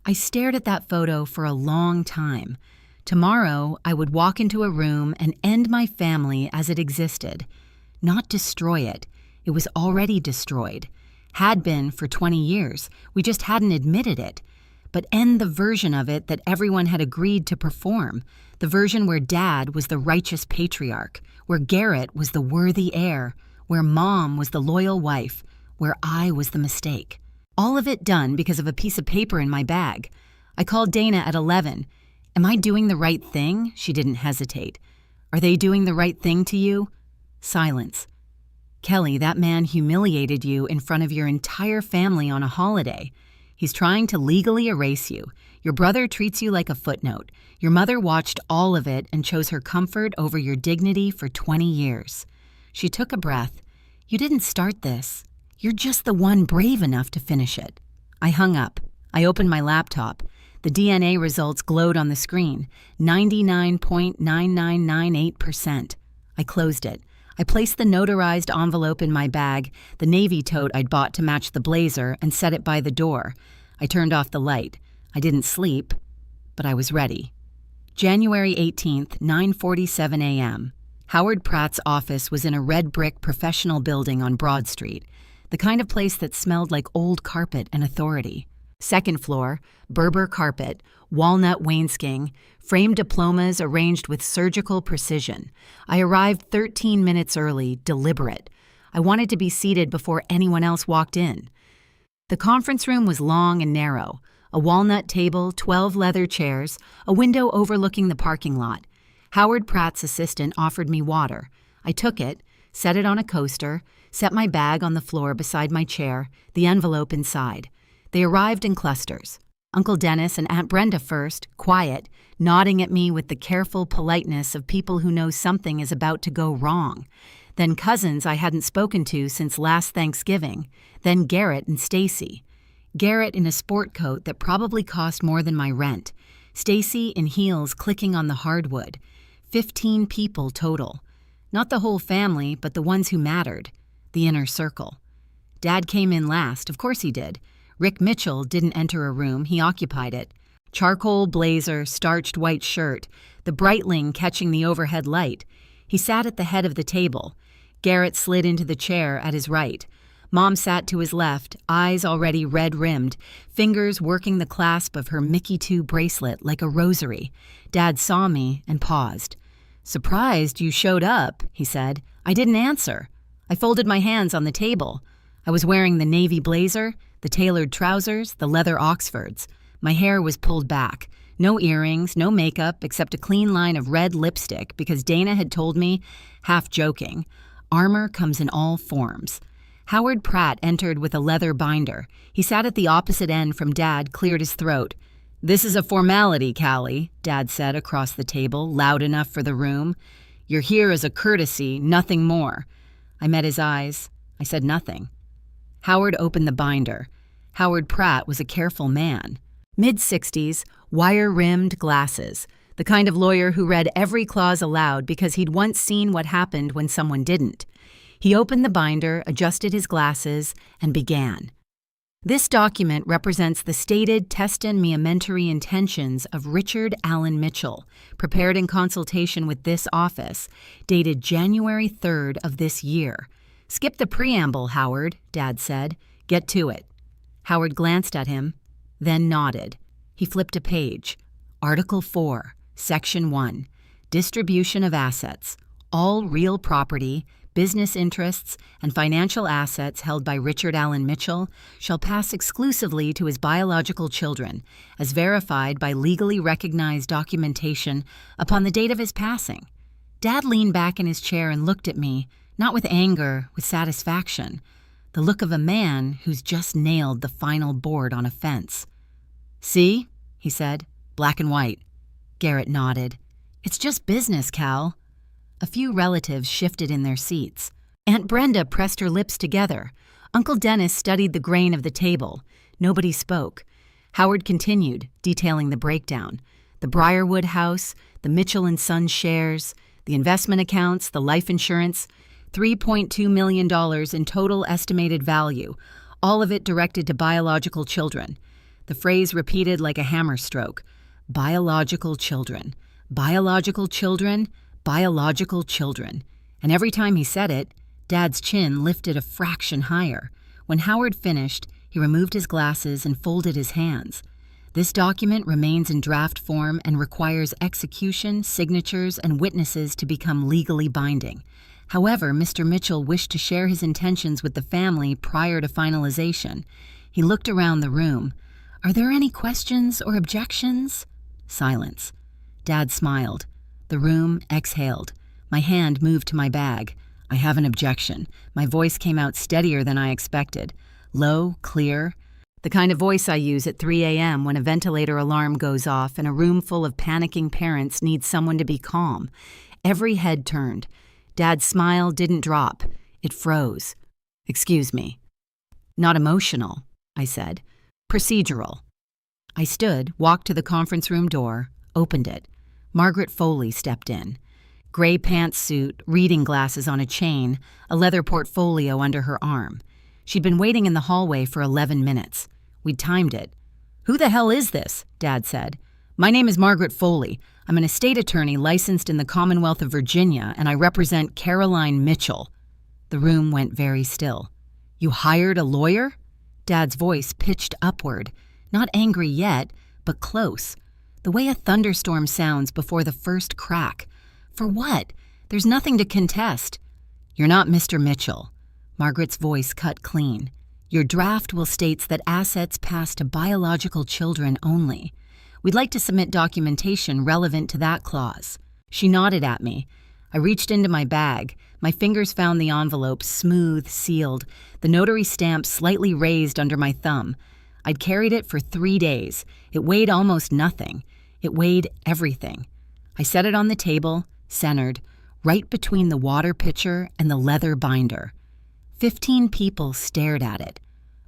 I stared at that photo for a long time. Tomorrow, I would walk into a room and end my family as it existed. Not destroy it. It was already destroyed. Had been for 20 years. We just hadn't admitted it. But end the version of it that everyone had agreed to perform. The version where Dad was the righteous patriarch, where Garrett was the worthy heir, where Mom was the loyal wife, where I was the mistake. All of it done because of a piece of paper in my bag. I called Dana at 11. "Am I doing the right thing?" She didn't hesitate. "Are they doing the right thing to you?" Silence. Kelly, that man humiliated you in front of your entire family on a holiday. He's trying to legally erase you. Your brother treats you like a footnote. Your mother watched all of it and chose her comfort over your dignity for 20 years. She took a breath. You didn't start this. You're just the one brave enough to finish it. I hung up. I opened my laptop. The DNA results glowed on the screen. 99.9998%. I closed it. I placed the notarized envelope in my bag, the navy tote I'd bought to match the blazer, and set it by the door. I turned off the light. I didn't sleep, but I was ready. January 18th, 9:47 a.m. Howard Pratt's office was in a red brick professional building on Broad Street, the kind of place that smelled like old carpet and authority. Second floor, Berber carpet, walnut wainscoting, framed diplomas arranged with surgical precision. I arrived 13 minutes early, deliberate. I wanted to be seated before anyone else walked in. The conference room was long and narrow, a walnut table, 12 leather chairs, a window overlooking the parking lot. Howard Pratt's assistant offered me water. I took it, set it on a coaster, set my bag on the floor beside my chair, the envelope inside. They arrived in clusters. Uncle Dennis and Aunt Brenda first, quiet, nodding at me with the careful politeness of people who know something is about to go wrong. Then cousins I hadn't spoken to since last Thanksgiving. Then Garrett and Stacy. Garrett in a sport coat that probably cost more than my rent. Stacy in heels clicking on the hardwood. 15 people total. Not the whole family, but the ones who mattered. The inner circle. Dad came in last, of course he did. Rick Mitchell didn't enter a room, he occupied it. Charcoal blazer, starched white shirt, the Breitling catching the overhead light. He sat at the head of the table. Garrett slid into the chair at his right. Mom sat to his left, eyes already red-rimmed, fingers working the clasp of her Mickey 2 bracelet like a rosary. Dad saw me and paused. "Surprised you showed up," he said. "I didn't answer." I folded my hands on the table. I was wearing the navy blazer, the tailored trousers, the leather Oxfords. My hair was pulled back. No earrings, no makeup, except a clean line of red lipstick because Dana had told me, half joking, armor comes in all forms. Howard Pratt entered with a leather binder. He sat at the opposite end from Dad, cleared his throat. "This is a formality, Callie," Dad said across the table, loud enough for the room. "You're here as a courtesy, nothing more." I met his eyes. I said nothing. Howard opened the binder. Howard Pratt was a careful man. Mid-60s, wire-rimmed glasses, the kind of lawyer who read every clause aloud because he'd once seen what happened when someone didn't. He opened the binder, adjusted his glasses, and began. This document represents the stated testamentary intentions of Richard Allen Mitchell, prepared in consultation with this office, dated January 3rd of this year. "Skip the preamble, Howard," Dad said. "Get to it." Howard glanced at him, then nodded. He flipped a page. Article 4, Section 1, Distribution of Assets. All real property, business interests, and financial assets held by Richard Allen Mitchell shall pass exclusively to his biological children, as verified by legally recognized documentation upon the date of his passing. Dad leaned back in his chair and looked at me, not with anger, with satisfaction, the look of a man who's just nailed the final board on a fence. "See?" he said, "black and white." Garrett nodded. "It's just business, Cal." A few relatives shifted in their seats. Aunt Brenda pressed her lips together. Uncle Dennis studied the grain of the table. Nobody spoke. Howard continued, detailing the breakdown. The Briarwood house, the Mitchell and Sons shares, the investment accounts, the life insurance, $3.2 million in total estimated value, all of it directed to biological children. The phrase repeated like a hammer stroke. Biological children. Biological children. Biological children. And every time he said it, Dad's chin lifted a fraction higher. When Howard finished, he removed his glasses and folded his hands. This document remains in draft form and requires execution, signatures, and witnesses to become legally binding. However, Mr. Mitchell wished to share his intentions with the family prior to finalization. He looked around the room. "Are there any questions or objections?" Silence. Dad smiled. The room exhaled. My hand moved to my bag. I have an objection. My voice came out steadier than I expected. Low, clear. The kind of voice I use at 3 a.m. when a ventilator alarm goes off and a room full of panicking parents needs someone to be calm. Every head turned. Dad's smile didn't drop. It froze. Excuse me. Not emotional, I said. Procedural. I stood, walked to the conference room door, opened it. Margaret Foley stepped in. Gray pantsuit, reading glasses on a chain, a leather portfolio under her arm. She'd been waiting in the hallway for 11 minutes. We'd timed it. "Who the hell is this?" Dad said. "My name is Margaret Foley. I'm an estate attorney licensed in the Commonwealth of Virginia, and I represent Caroline Mitchell." The room went very still. "You hired a lawyer?" Dad's voice pitched upward. Not angry yet, but close. The way a thunderstorm sounds before the first crack. For what? There's nothing to contest. "You're not Mr. Mitchell." Margaret's voice cut clean. "Your draft will states that assets pass to biological children only. We'd like to submit documentation relevant to that clause." She nodded at me. I reached into my bag. My fingers found the envelope, smooth, sealed, the notary stamp slightly raised under my thumb. I'd carried it for 3 days. It weighed almost nothing. It weighed everything. I set it on the table, centered, right between the water pitcher and the leather binder. 15 people stared at it.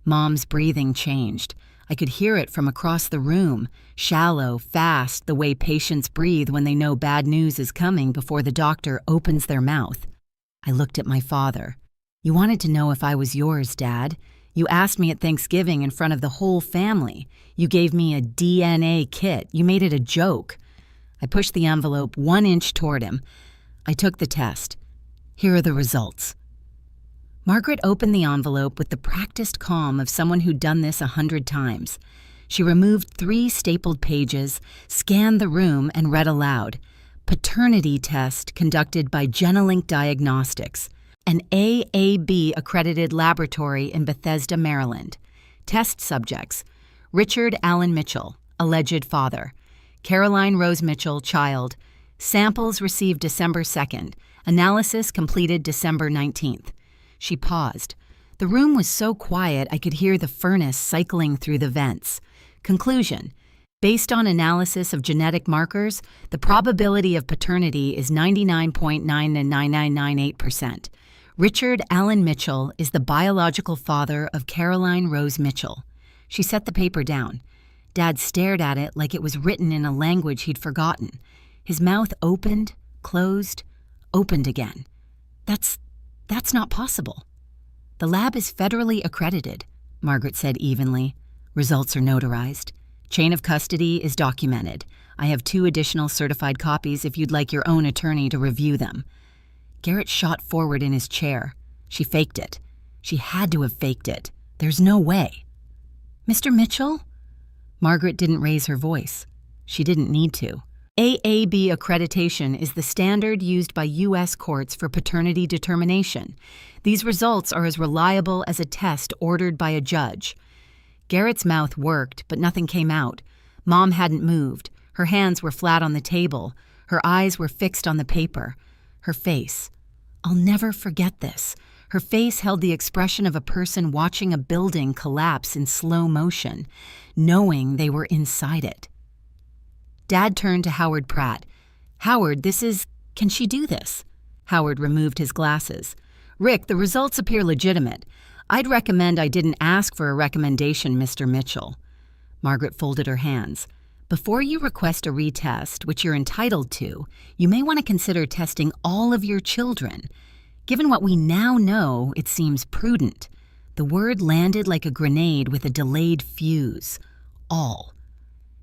Mom's breathing changed. I could hear it from across the room, shallow, fast, the way patients breathe when they know bad news is coming before the doctor opens their mouth. I looked at my father. "You wanted to know if I was yours, Dad. You asked me at Thanksgiving in front of the whole family. You gave me a DNA kit. You made it a joke." I pushed the envelope 1 inch toward him. I took the test. "Here are the results." Margaret opened the envelope with the practiced calm of someone who'd done this 100 times. She removed 3 stapled pages, scanned the room, and read aloud. "Paternity test conducted by Genelink Diagnostics, an AAB-accredited laboratory in Bethesda, Maryland. Test subjects: Richard Allen Mitchell, alleged father; Caroline Rose Mitchell, child. Samples received December 2nd. Analysis completed December 19th. She paused. The room was so quiet I could hear the furnace cycling through the vents. Conclusion: based on analysis of genetic markers, the probability of paternity is 99.99998%. Richard Allen Mitchell is the biological father of Caroline Rose Mitchell. She set the paper down. Dad stared at it like it was written in a language he'd forgotten. His mouth opened, closed, opened again. That's not possible. "The lab is federally accredited," Margaret said evenly. "Results are notarized. Chain of custody is documented. I have 2 additional certified copies if you'd like your own attorney to review them." Garrett shot forward in his chair. She faked it. She had to have faked it. There's no way. "Mr. Mitchell?" Margaret didn't raise her voice. She didn't need to. AAB accreditation is the standard used by U.S. courts for paternity determination. These results are as reliable as a test ordered by a judge. Garrett's mouth worked, but nothing came out. Mom hadn't moved. Her hands were flat on the table. Her eyes were fixed on the paper. Her face. I'll never forget this. Her face held the expression of a person watching a building collapse in slow motion, knowing they were inside it. Dad turned to Howard Pratt. "Howard, can she do this?" Howard removed his glasses. "Rick, the results appear legitimate. I'd recommend I didn't ask for a recommendation, Mr. Mitchell." Margaret folded her hands. "Before you request a retest, which you're entitled to, you may want to consider testing all of your children. Given what we now know, it seems prudent." The word landed like a grenade with a delayed fuse. All.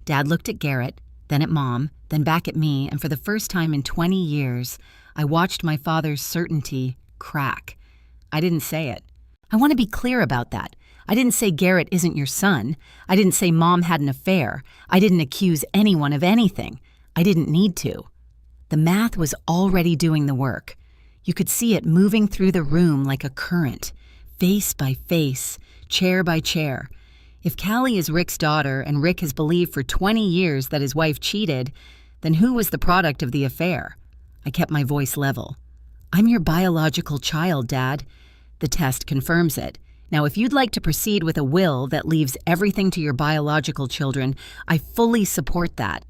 Dad looked at Garrett, then at Mom, then back at me, and for the first time in 20 years, I watched my father's certainty crack. I didn't say it. I want to be clear about that. I didn't say Garrett isn't your son. I didn't say Mom had an affair. I didn't accuse anyone of anything. I didn't need to. The math was already doing the work. You could see it moving through the room like a current, face by face, chair by chair. If Callie is Rick's daughter and Rick has believed for 20 years that his wife cheated, then who was the product of the affair? I kept my voice level. I'm your biological child, Dad. The test confirms it. Now, if you'd like to proceed with a will that leaves everything to your biological children, I fully support that.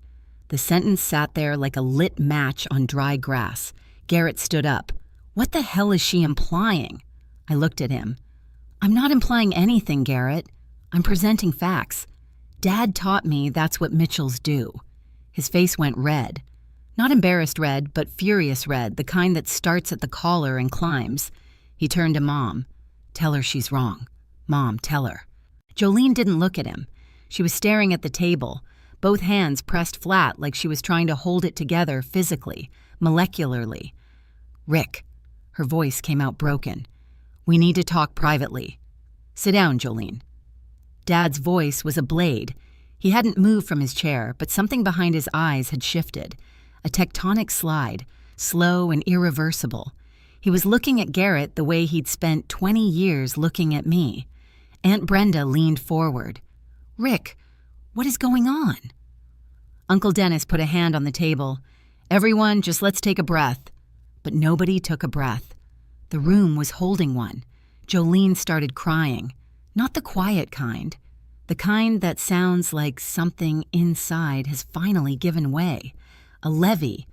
The sentence sat there like a lit match on dry grass. Garrett stood up. What the hell is she implying? I looked at him. I'm not implying anything, Garrett. I'm presenting facts. Dad taught me that's what Mitchells do. His face went red. Not embarrassed red, but furious red, the kind that starts at the collar and climbs. He turned to Mom. Tell her she's wrong. Mom, tell her. Jolene didn't look at him. She was staring at the table, both hands pressed flat like she was trying to hold it together physically, molecularly. Rick. Her voice came out broken. We need to talk privately. Sit down, Jolene. Dad's voice was a blade. He hadn't moved from his chair, but something behind his eyes had shifted. A tectonic slide, slow and irreversible. He was looking at Garrett the way he'd spent 20 years looking at me. Aunt Brenda leaned forward. Rick, what is going on? Uncle Dennis put a hand on the table. Everyone, just let's take a breath. But nobody took a breath. The room was holding one. Jolene started crying. Not the quiet kind. The kind that sounds like something inside has finally given way. A levee,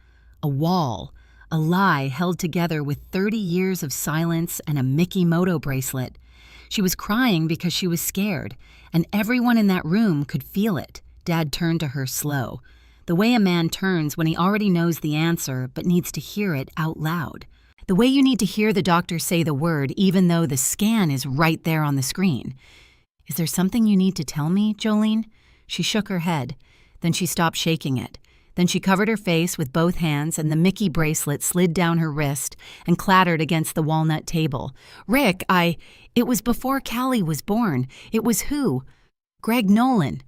a wall, a lie held together with 30 years of silence and a Mickey Moto bracelet. She was crying because she was scared, and everyone in that room could feel it. Dad turned to her slow, the way a man turns when he already knows the answer but needs to hear it out loud. The way you need to hear the doctor say the word even though the scan is right there on the screen. Is there something you need to tell me, Jolene? She shook her head. Then she stopped shaking it. Then she covered her face with both hands and the Mickey bracelet slid down her wrist and clattered against the walnut table. Rick, it was before Callie was born. It was who? Greg Nolan.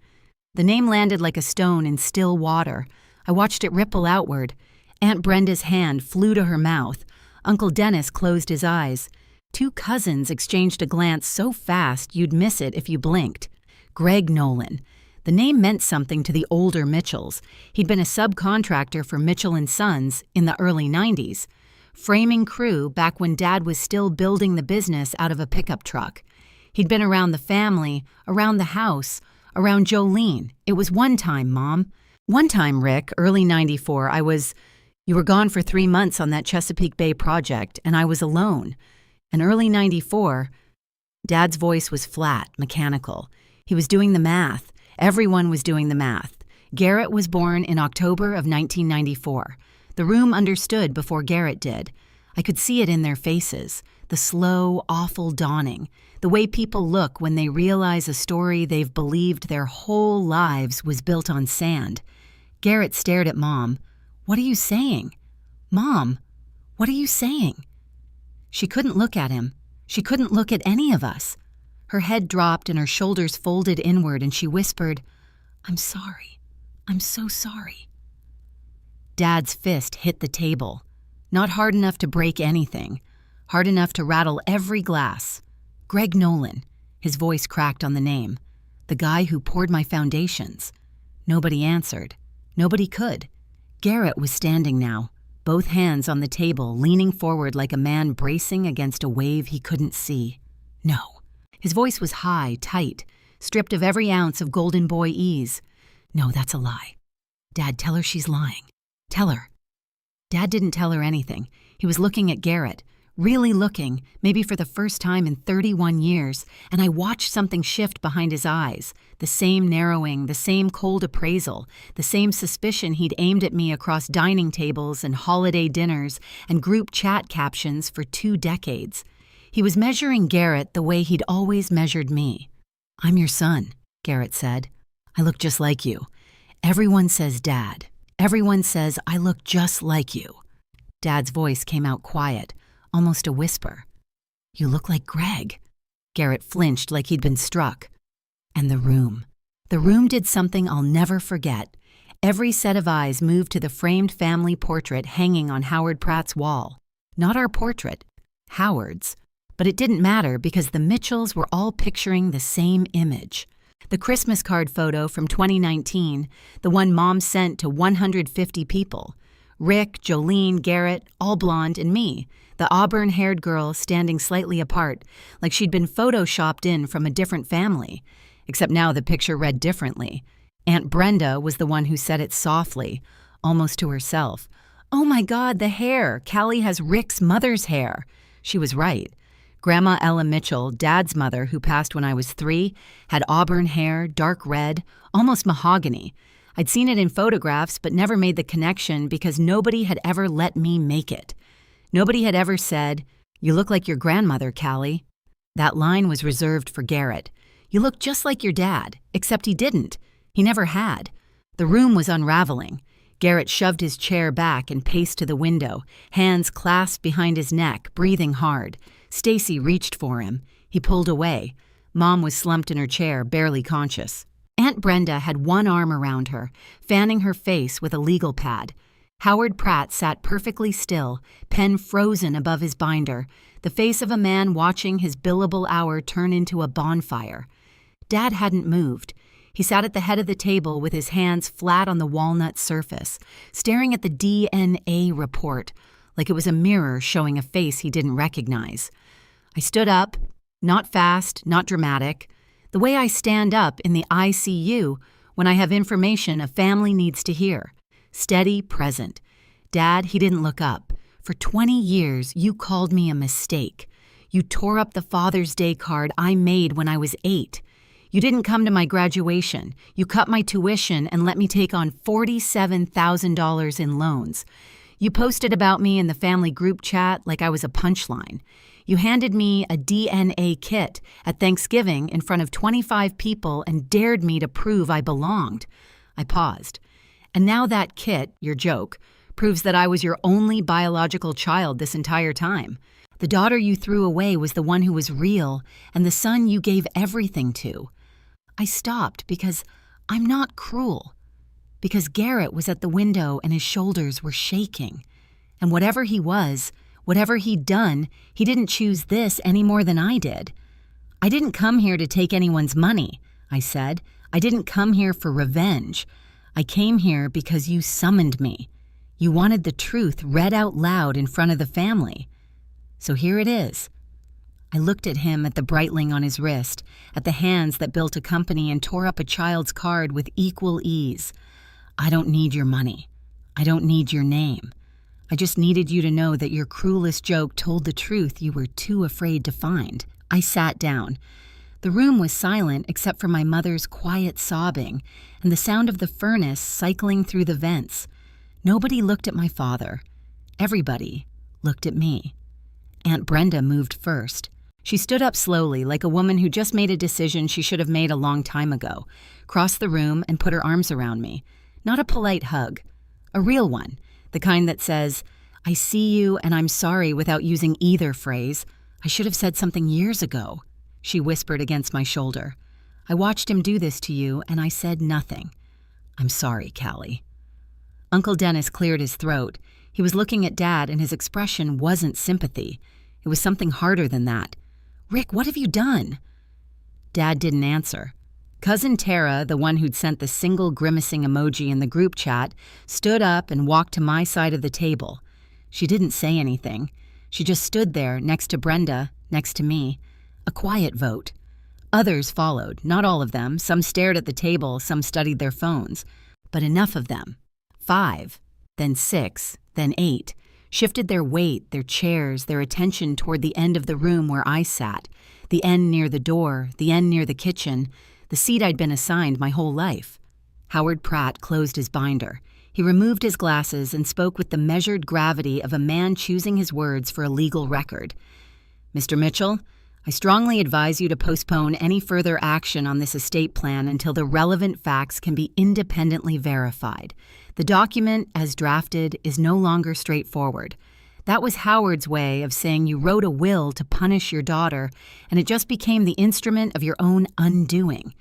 The name landed like a stone in still water. I watched it ripple outward. Aunt Brenda's hand flew to her mouth. Uncle Dennis closed his eyes. Two cousins exchanged a glance so fast you'd miss it if you blinked. Greg Nolan. The name meant something to the older Mitchells. He'd been a subcontractor for Mitchell & Sons in the early 90s. Framing crew back when Dad was still building the business out of a pickup truck. He'd been around the family, around the house, around Jolene. It was one time, Mom. One time, Rick, early 94, you were gone for 3 months on that Chesapeake Bay project, and I was alone. And early 94, Dad's voice was flat, mechanical. He was doing the math. Everyone was doing the math. Garrett was born in October of 1994. The room understood before Garrett did. I could see it in their faces, the slow, awful dawning, the way people look when they realize a story they've believed their whole lives was built on sand. Garrett stared at Mom. What are you saying? Mom, what are you saying? She couldn't look at him. She couldn't look at any of us. Her head dropped and her shoulders folded inward, and she whispered, I'm sorry. I'm so sorry. Dad's fist hit the table. Not hard enough to break anything. Hard enough to rattle every glass. Greg Nolan. His voice cracked on the name. The guy who poured my foundations. Nobody answered. Nobody could. Garrett was standing now, both hands on the table, leaning forward like a man bracing against a wave he couldn't see. No. His voice was high, tight, stripped of every ounce of golden boy ease. No, that's a lie. Dad, tell her she's lying. Tell her. Dad didn't tell her anything. He was looking at Garrett, really looking, maybe for the first time in 31 years, and I watched something shift behind his eyes, the same narrowing, the same cold appraisal, the same suspicion he'd aimed at me across dining tables and holiday dinners and group chat captions for 2 decades. He was measuring Garrett the way he'd always measured me. I'm your son, Garrett said. I look just like you. Everyone says Dad. Everyone says I look just like you. Dad's voice came out quiet, almost a whisper. You look like Greg. Garrett flinched like he'd been struck. And the room. The room did something I'll never forget. Every set of eyes moved to the framed family portrait hanging on Howard Pratt's wall. Not our portrait, Howard's. But it didn't matter because the Mitchells were all picturing the same image. The Christmas card photo from 2019, the one Mom sent to 150 people. Rick, Jolene, Garrett, all blonde, and me, the auburn-haired girl standing slightly apart, like she'd been photoshopped in from a different family. Except now the picture read differently. Aunt Brenda was the one who said it softly, almost to herself. "Oh my God, the hair! Callie has Rick's mother's hair." She was right. Grandma Ella Mitchell, Dad's mother, who passed when I was 3, had auburn hair, dark red, almost mahogany. I'd seen it in photographs but never made the connection because nobody had ever let me make it. Nobody had ever said, "You look like your grandmother, Callie." That line was reserved for Garrett. "You look just like your dad," except he didn't. He never had. The room was unraveling. Garrett shoved his chair back and paced to the window, hands clasped behind his neck, breathing hard. Stacy reached for him. He pulled away. Mom was slumped in her chair, barely conscious. Aunt Brenda had one arm around her, fanning her face with a legal pad. Howard Pratt sat perfectly still, pen frozen above his binder, the face of a man watching his billable hour turn into a bonfire. Dad hadn't moved. He sat at the head of the table with his hands flat on the walnut surface, staring at the DNA report, like it was a mirror showing a face he didn't recognize. I stood up, not fast, not dramatic, the way I stand up in the ICU when I have information a family needs to hear. Steady, present. "Dad," he didn't look up. "For 20 years, you called me a mistake. You tore up the Father's Day card I made when I was 8. You didn't come to my graduation. You cut my tuition and let me take on $47,000 in loans. You posted about me in the family group chat like I was a punchline. You handed me a DNA kit at Thanksgiving in front of 25 people and dared me to prove I belonged." I paused. "And now that kit, your joke, proves that I was your only biological child this entire time. The daughter you threw away was the one who was real, and the son you gave everything to." I stopped because I'm not cruel. Because Garrett was at the window and his shoulders were shaking. And whatever he was, whatever he'd done, he didn't choose this any more than I did. "I didn't come here to take anyone's money," I said. "I didn't come here for revenge. I came here because you summoned me. You wanted the truth read out loud in front of the family. So here it is." I looked at him, at the Breitling on his wrist, at the hands that built a company and tore up a child's card with equal ease. "I don't need your money. I don't need your name. I just needed you to know that your cruelest joke told the truth you were too afraid to find." I sat down. The room was silent except for my mother's quiet sobbing and the sound of the furnace cycling through the vents. Nobody looked at my father. Everybody looked at me. Aunt Brenda moved first. She stood up slowly, like a woman who just made a decision she should have made a long time ago, crossed the room and put her arms around me. Not a polite hug. A real one. The kind that says, "I see you and I'm sorry," without using either phrase. "I should have said something years ago." She whispered against my shoulder. "I watched him do this to you and I said nothing. I'm sorry, Callie." Uncle Dennis cleared his throat. He was looking at Dad and his expression wasn't sympathy. It was something harder than that. "Rick, what have you done?" Dad didn't answer. Cousin Tara, the one who'd sent the single grimacing emoji in the group chat, stood up and walked to my side of the table. She didn't say anything. She just stood there, next to Brenda, next to me. A quiet vote. Others followed, not all of them. Some stared at the table, some studied their phones. But enough of them. 5, then 6, then 8. Shifted their weight, their chairs, their attention toward the end of the room where I sat, the end near the door, the end near the kitchen, the seat I'd been assigned my whole life. Howard Pratt closed his binder. He removed his glasses and spoke with the measured gravity of a man choosing his words for a legal record. "Mr. Mitchell, I strongly advise you to postpone any further action on this estate plan until the relevant facts can be independently verified. The document, as drafted, is no longer straightforward. That was Howard's way of saying you wrote a will to punish your daughter, and it just became the instrument of your own undoing.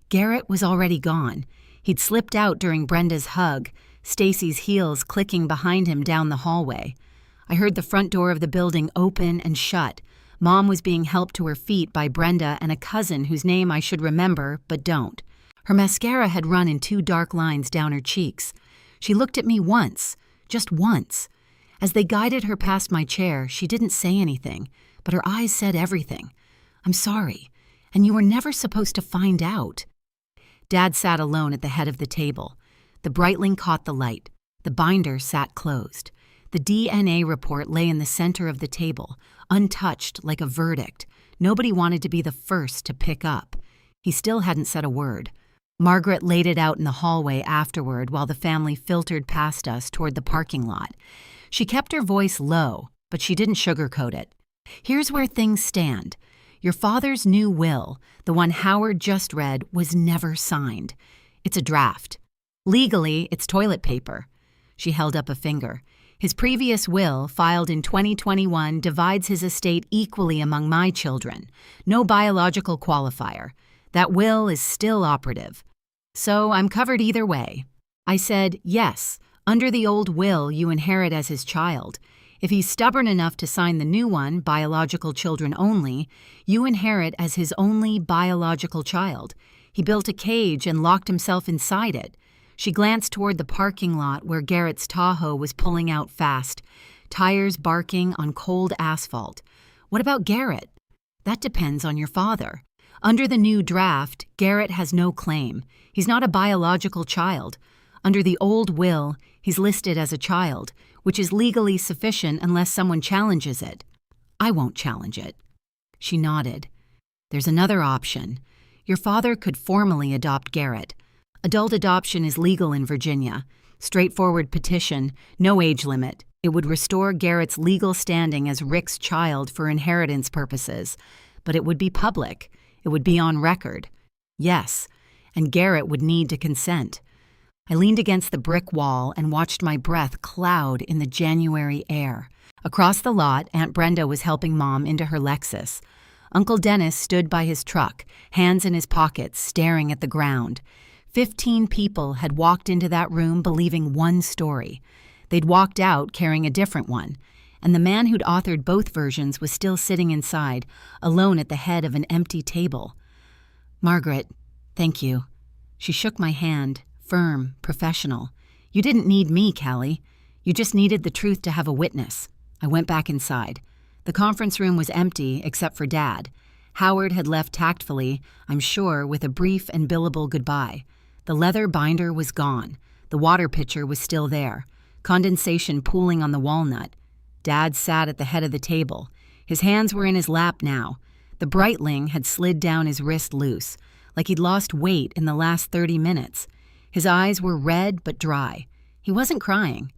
Garrett was already gone. He'd slipped out during Brenda's hug, Stacy's heels clicking behind him down the hallway. I heard the front door of the building open and shut. Mom was being helped to her feet by Brenda and a cousin whose name I should remember, but don't. Her mascara had run in 2 dark lines down her cheeks. She looked at me once, just once. As they guided her past my chair, she didn't say anything, but her eyes said everything. I'm sorry, and you were never supposed to find out. Dad sat alone at the head of the table. The Breitling caught the light. The binder sat closed. The DNA report lay in the center of the table, untouched like a verdict. Nobody wanted to be the first to pick up. He still hadn't said a word. Margaret laid it out in the hallway afterward while the family filtered past us toward the parking lot. She kept her voice low, but she didn't sugarcoat it. Here's where things stand. Your father's new will, the one Howard just read, was never signed. It's a draft. Legally, it's toilet paper. She held up a finger. His previous will, filed in 2021, divides his estate equally among my children. No biological qualifier. That will is still operative. So I'm covered either way. I said, yes, under the old will, you inherit as his child. If he's stubborn enough to sign the new one, biological children only, you inherit as his only biological child. He built a cage and locked himself inside it. She glanced toward the parking lot where Garrett's Tahoe was pulling out fast, tires barking on cold asphalt. What about Garrett? That depends on your father. Under the new draft, Garrett has no claim. He's not a biological child. Under the old will, he's listed as a child, which is legally sufficient unless someone challenges it. I won't challenge it. She nodded. There's another option. Your father could formally adopt Garrett. Adult adoption is legal in Virginia. Straightforward petition, no age limit. It would restore Garrett's legal standing as Rick's child for inheritance purposes. But it would be public. It would be on record. Yes, and Garrett would need to consent. I leaned against the brick wall and watched my breath cloud in the January air. Across the lot, Aunt Brenda was helping Mom into her Lexus. Uncle Dennis stood by his truck, hands in his pockets, staring at the ground. 15 people had walked into that room believing one story. They'd walked out carrying a different one, and the man who'd authored both versions was still sitting inside, alone at the head of an empty table. Margaret, thank you. She shook my hand, firm, professional. You didn't need me, Callie. You just needed the truth to have a witness. I went back inside. The conference room was empty except for Dad. Howard had left tactfully, I'm sure, with a brief and billable goodbye. The leather binder was gone. The water pitcher was still there, condensation pooling on the walnut. Dad sat at the head of the table. His hands were in his lap now. The Breitling had slid down his wrist loose, like he'd lost weight in the last 30 minutes. His eyes were red but dry. He wasn't crying.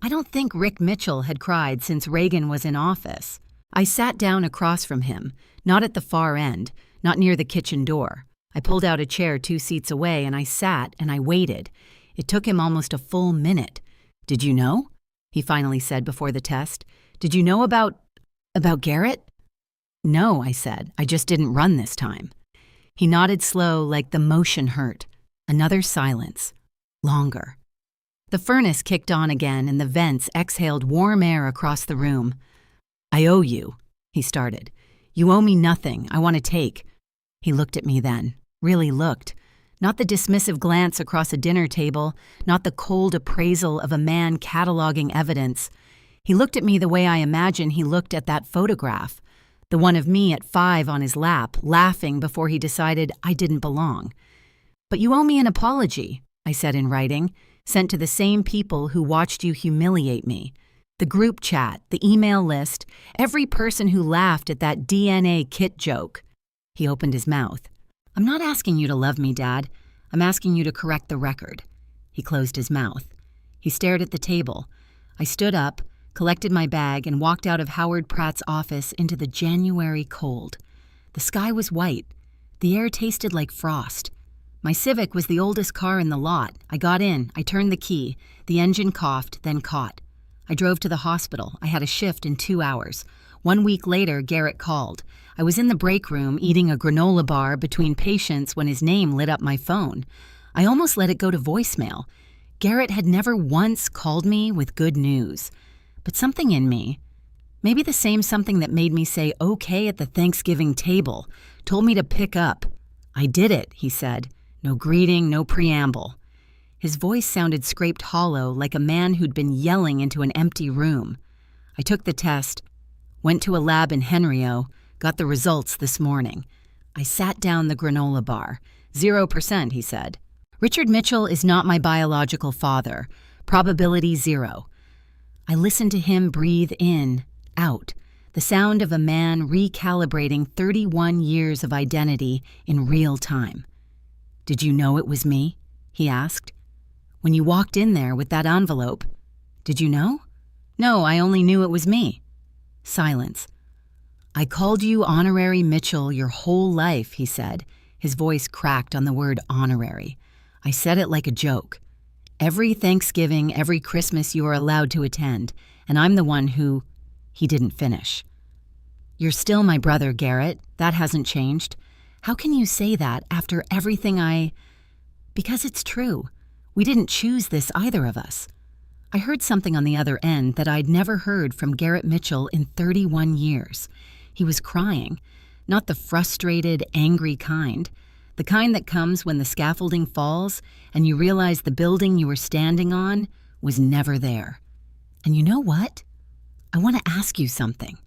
I don't think Rick Mitchell had cried since Reagan was in office. I sat down across from him, not at the far end, not near the kitchen door. I pulled out a chair 2 seats away and I sat and I waited. It took him almost a full minute. Did you know? He finally said before the test. Did you know about Garrett? No, I said. I just didn't run this time. He nodded slow like the motion hurt. Another silence. Longer. The furnace kicked on again and the vents exhaled warm air across the room. I owe you, he started. You owe me nothing. I want to take. He looked at me then. Really looked. Not the dismissive glance across a dinner table, not the cold appraisal of a man cataloging evidence. He looked at me the way I imagine he looked at that photograph, the one of me at 5 on his lap, laughing before he decided I didn't belong. But you owe me an apology, I said in writing, sent to the same people who watched you humiliate me. The group chat, the email list, every person who laughed at that DNA kit joke. He opened his mouth. I'm not asking you to love me, Dad. I'm asking you to correct the record. He closed his mouth. He stared at the table. I stood up, collected my bag, and walked out of Howard Pratt's office into the January cold. The sky was white. The air tasted like frost. My Civic was the oldest car in the lot. I got in. I turned the key. The engine coughed, then caught. I drove to the hospital. I had a shift in 2 hours. 1 week later, Garrett called. I was in the break room eating a granola bar between patients when his name lit up my phone. I almost let it go to voicemail. Garrett had never once called me with good news. But something in me, maybe the same something that made me say okay at the Thanksgiving table, told me to pick up. I did it, he said. No greeting, no preamble. His voice sounded scraped hollow, like a man who'd been yelling into an empty room. I took the test, went to a lab in Henrio, got the results this morning. I sat down the granola bar. 0%, he said. Richard Mitchell is not my biological father. Probability 0. I listened to him breathe in, out, the sound of a man recalibrating 31 years of identity in real time. Did you know it was me? He asked. When you walked in there with that envelope, did you know? No, I only knew it was me. Silence. I called you Honorary Mitchell your whole life, he said. His voice cracked on the word honorary. I said it like a joke. Every Thanksgiving, every Christmas you are allowed to attend, and I'm the one who... He didn't finish. You're still my brother, Garrett. That hasn't changed. How can you say that after everything Because it's true. We didn't choose this, either of us. I heard something on the other end that I'd never heard from Garrett Mitchell in 31 years. He was crying, not the frustrated, angry kind, the kind that comes when the scaffolding falls and you realize the building you were standing on was never there. And you know what? I want to ask you something.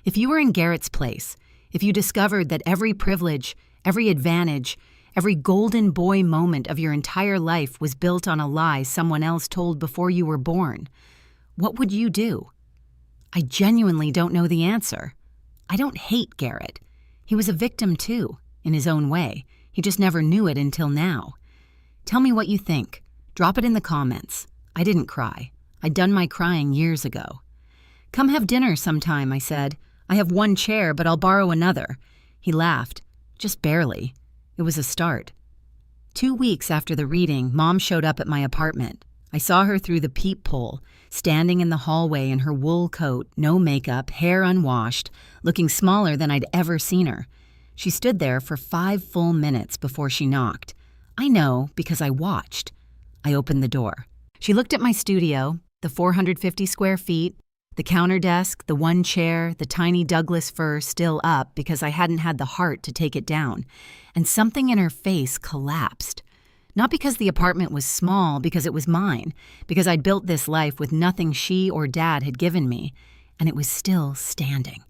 If you were in Garrett's place, if you discovered that every privilege, every advantage, every golden boy moment of your entire life was built on a lie someone else told before you were born, what would you do? I genuinely don't know the answer. I don't hate Garrett. He was a victim too, in his own way. He just never knew it until now. Tell me what you think. Drop it in the comments. I didn't cry. I'd done my crying years ago. Come have dinner sometime, I said. I have one chair, but I'll borrow another. He laughed. Just barely. It was a start. 2 weeks after the reading, Mom showed up at my apartment. I saw her through the peephole, standing in the hallway in her wool coat, no makeup, hair unwashed, looking smaller than I'd ever seen her. She stood there for 5 full minutes before she knocked. I know because I watched. I opened the door. She looked at my studio, the 450 square feet, the counter desk, the one chair, the tiny Douglas fir still up because I hadn't had the heart to take it down, and something in her face collapsed. Not because the apartment was small, because it was mine, because I'd built this life with nothing she or Dad had given me, and it was still standing.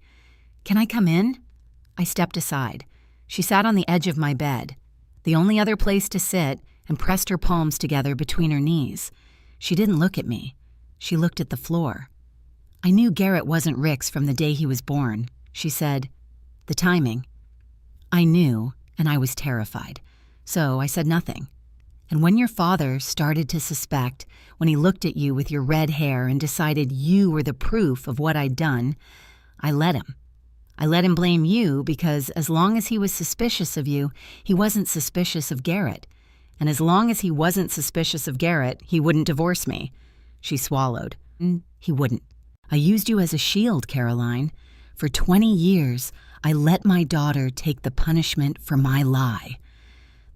Can I come in? I stepped aside. She sat on the edge of my bed, the only other place to sit, and pressed her palms together between her knees. She didn't look at me. She looked at the floor. I knew Garrett wasn't Rick's from the day he was born. She said, the timing. I knew, and I was terrified. So I said nothing. And when your father started to suspect, when he looked at you with your red hair and decided you were the proof of what I'd done, I let him. I let him blame you because as long as he was suspicious of you, he wasn't suspicious of Garrett. And as long as he wasn't suspicious of Garrett, he wouldn't divorce me. She swallowed. He wouldn't. I used you as a shield, Caroline. For 20 years, I let my daughter take the punishment for my lie.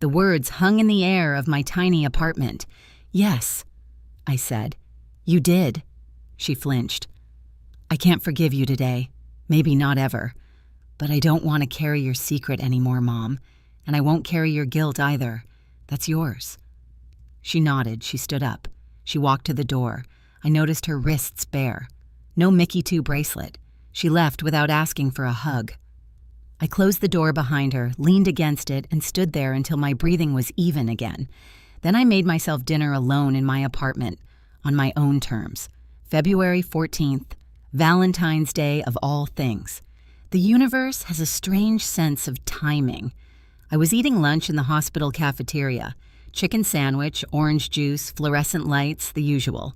The words hung in the air of my tiny apartment. Yes, I said. You did. She flinched. I can't forgive you today. Maybe not ever. But I don't want to carry your secret anymore, Mom. And I won't carry your guilt either. That's yours. She nodded. She stood up. She walked to the door. I noticed her wrists bare. No Mickey 2 bracelet. She left without asking for a hug. I closed the door behind her, leaned against it, and stood there until my breathing was even again. Then I made myself dinner alone in my apartment, on my own terms. February 14th, Valentine's Day of all things. The universe has a strange sense of timing. I was eating lunch in the hospital cafeteria. Chicken sandwich, orange juice, fluorescent lights, the usual.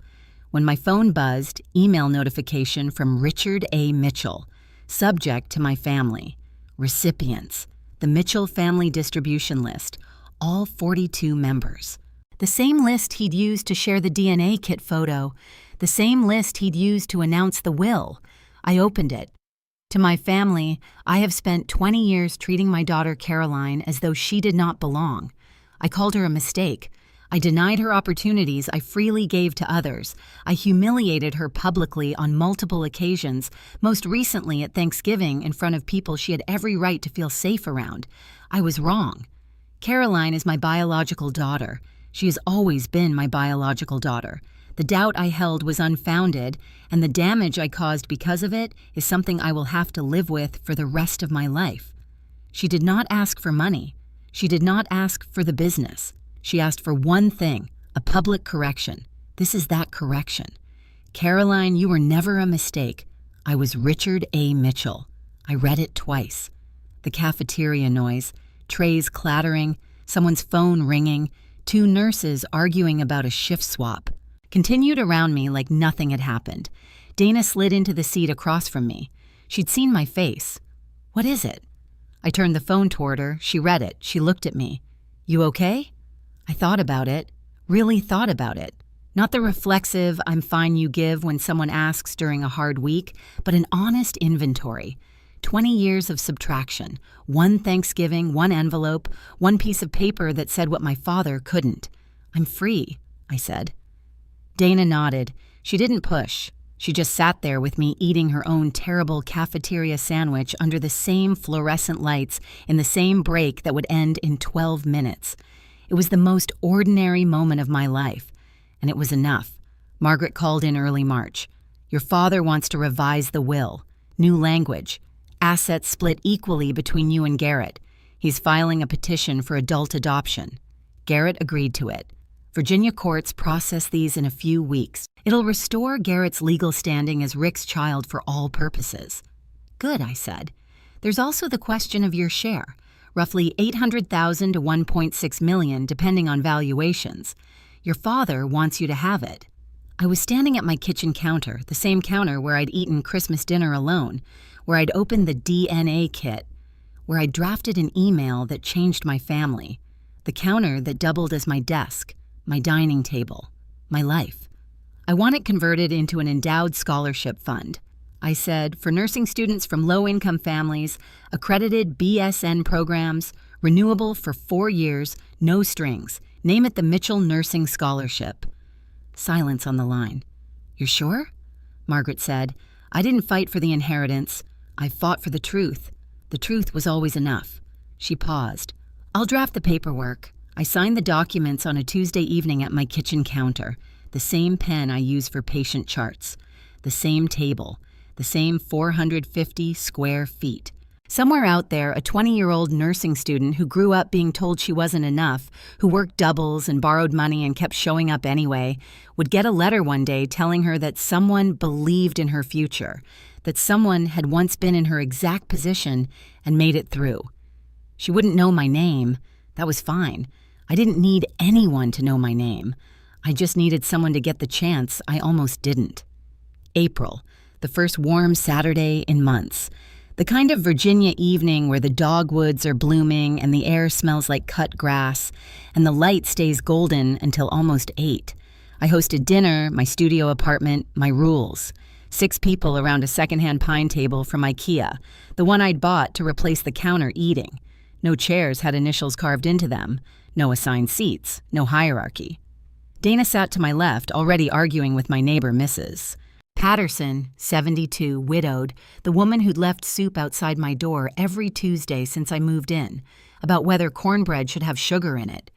When my phone buzzed, email notification from Richard A. Mitchell. Subject to my family. Recipients. The Mitchell family distribution list. All 42 members. The same list he'd used to share the DNA kit photo. The same list he'd used to announce the will. I opened it. To my family, I have spent 20 years treating my daughter Caroline as though she did not belong. I called her a mistake. I denied her opportunities I freely gave to others. I humiliated her publicly on multiple occasions, most recently at Thanksgiving in front of people she had every right to feel safe around. I was wrong. Caroline is my biological daughter. She has always been my biological daughter. The doubt I held was unfounded, and the damage I caused because of it is something I will have to live with for the rest of my life. She did not ask for money. She did not ask for the business. She asked for one thing, a public correction. This is that correction. Caroline, you were never a mistake. I was Richard A. Mitchell. I read it twice. The cafeteria noise, trays clattering, someone's phone ringing, two nurses arguing about a shift swap, continued around me like nothing had happened. Dana slid into the seat across from me. She'd seen my face. What is it? I turned the phone toward her. She read it. She looked at me. You okay? I thought about it. Really thought about it. Not the reflexive, I'm fine you give when someone asks during a hard week, but an honest inventory. 20 years of subtraction. One Thanksgiving, one envelope, one piece of paper that said what my father couldn't. I'm free, I said. Dana nodded. She didn't push. She just sat there with me eating her own terrible cafeteria sandwich under the same fluorescent lights in the same break that would end in 12 minutes. It was the most ordinary moment of my life, and it was enough. Margaret called in early March. Your father wants to revise the will. New language. Assets split equally between you and Garrett. He's filing a petition for adult adoption. Garrett agreed to it. Virginia courts process these in a few weeks. It'll restore Garrett's legal standing as Rick's child for all purposes. Good, I said. There's also the question of your share, roughly $800,000 to $1.6 million, depending on valuations. Your father wants you to have it. I was standing at my kitchen counter, the same counter where I'd eaten Christmas dinner alone, where I'd opened the DNA kit, where I'd drafted an email that changed my family, the counter that doubled as my desk, my dining table, my life. I want it converted into an endowed scholarship fund. I said, for nursing students from low-income families, accredited BSN programs, renewable for 4 years, no strings. Name it the Mitchell Nursing Scholarship. Silence on the line. You're sure? Margaret said, I didn't fight for the inheritance. I fought for the truth. The truth was always enough. She paused. I'll draft the paperwork. I signed the documents on a Tuesday evening at my kitchen counter, the same pen I use for patient charts, the same table, the same 450 square feet. Somewhere out there, a 20-year-old nursing student who grew up being told she wasn't enough, who worked doubles and borrowed money and kept showing up anyway, would get a letter one day telling her that someone believed in her future, that someone had once been in her exact position and made it through. She wouldn't know my name. That was fine. I didn't need anyone to know my name. I just needed someone to get the chance I almost didn't. April, the first warm Saturday in months. The kind of Virginia evening where the dogwoods are blooming and the air smells like cut grass, and the light stays golden until almost 8. I hosted dinner, my studio apartment, my rules. 6 people around a secondhand pine table from IKEA, the one I'd bought to replace the counter eating. No chairs had initials carved into them, no assigned seats, no hierarchy. Dana sat to my left, already arguing with my neighbor, Mrs. Patterson, 72, widowed, the woman who'd left soup outside my door every Tuesday since I moved in, about whether cornbread should have sugar in it.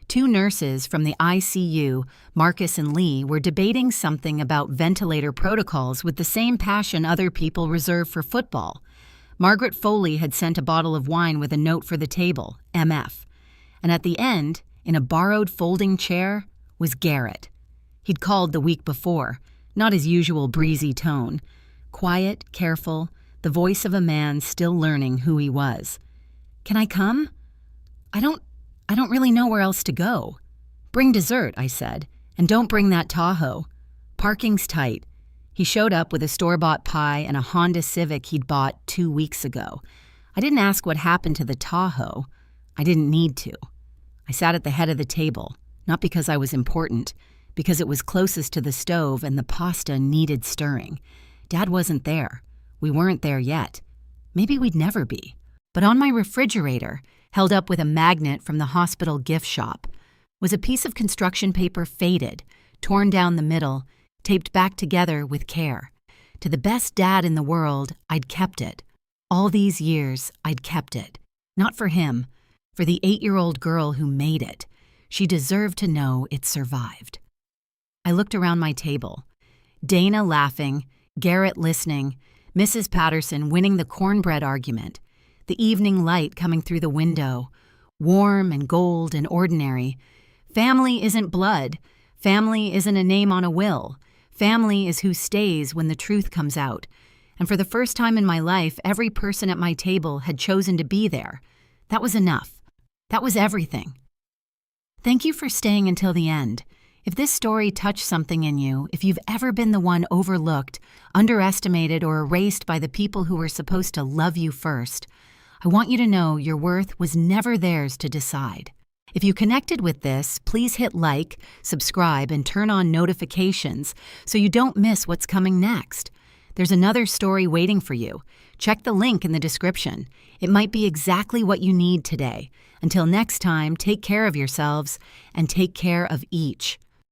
2 nurses from the ICU, Marcus and Lee, were debating something about ventilator protocols with the same passion other people reserve for football. Margaret Foley had sent a bottle of wine with a note for the table, MF. And at the end, in a borrowed folding chair, was Garrett. He'd called the week before, not his usual breezy tone. Quiet, careful, the voice of a man still learning who he was. Can I come? I don't really know where else to go. Bring dessert, I said, and don't bring that Tahoe. Parking's tight. He showed up with a store-bought pie and a Honda Civic he'd bought 2 weeks ago. I didn't ask what happened to the Tahoe. I didn't need to. I sat at the head of the table, not because I was important, because it was closest to the stove and the pasta needed stirring. Dad wasn't there. We weren't there yet. Maybe we'd never be. But on my refrigerator, held up with a magnet from the hospital gift shop, was a piece of construction paper faded, torn down the middle, taped back together with care. To the best dad in the world, I'd kept it. All these years, I'd kept it. Not for him, for the 8-year-old girl who made it. She deserved to know it survived. I looked around my table. Dana laughing, Garrett listening, Mrs. Patterson winning the cornbread argument, the evening light coming through the window, warm and gold and ordinary. Family isn't blood. Family isn't a name on a will. Family is who stays when the truth comes out. And for the first time in my life, every person at my table had chosen to be there. That was enough. That was everything. Thank you for staying until the end. If this story touched something in you, if you've ever been the one overlooked, underestimated, or erased by the people who were supposed to love you first, I want you to know your worth was never theirs to decide. If you connected with this, please hit like, subscribe, and turn on notifications so you don't miss what's coming next. There's another story waiting for you. Check the link in the description. It might be exactly what you need today. Until next time, take care of yourselves and take care of each.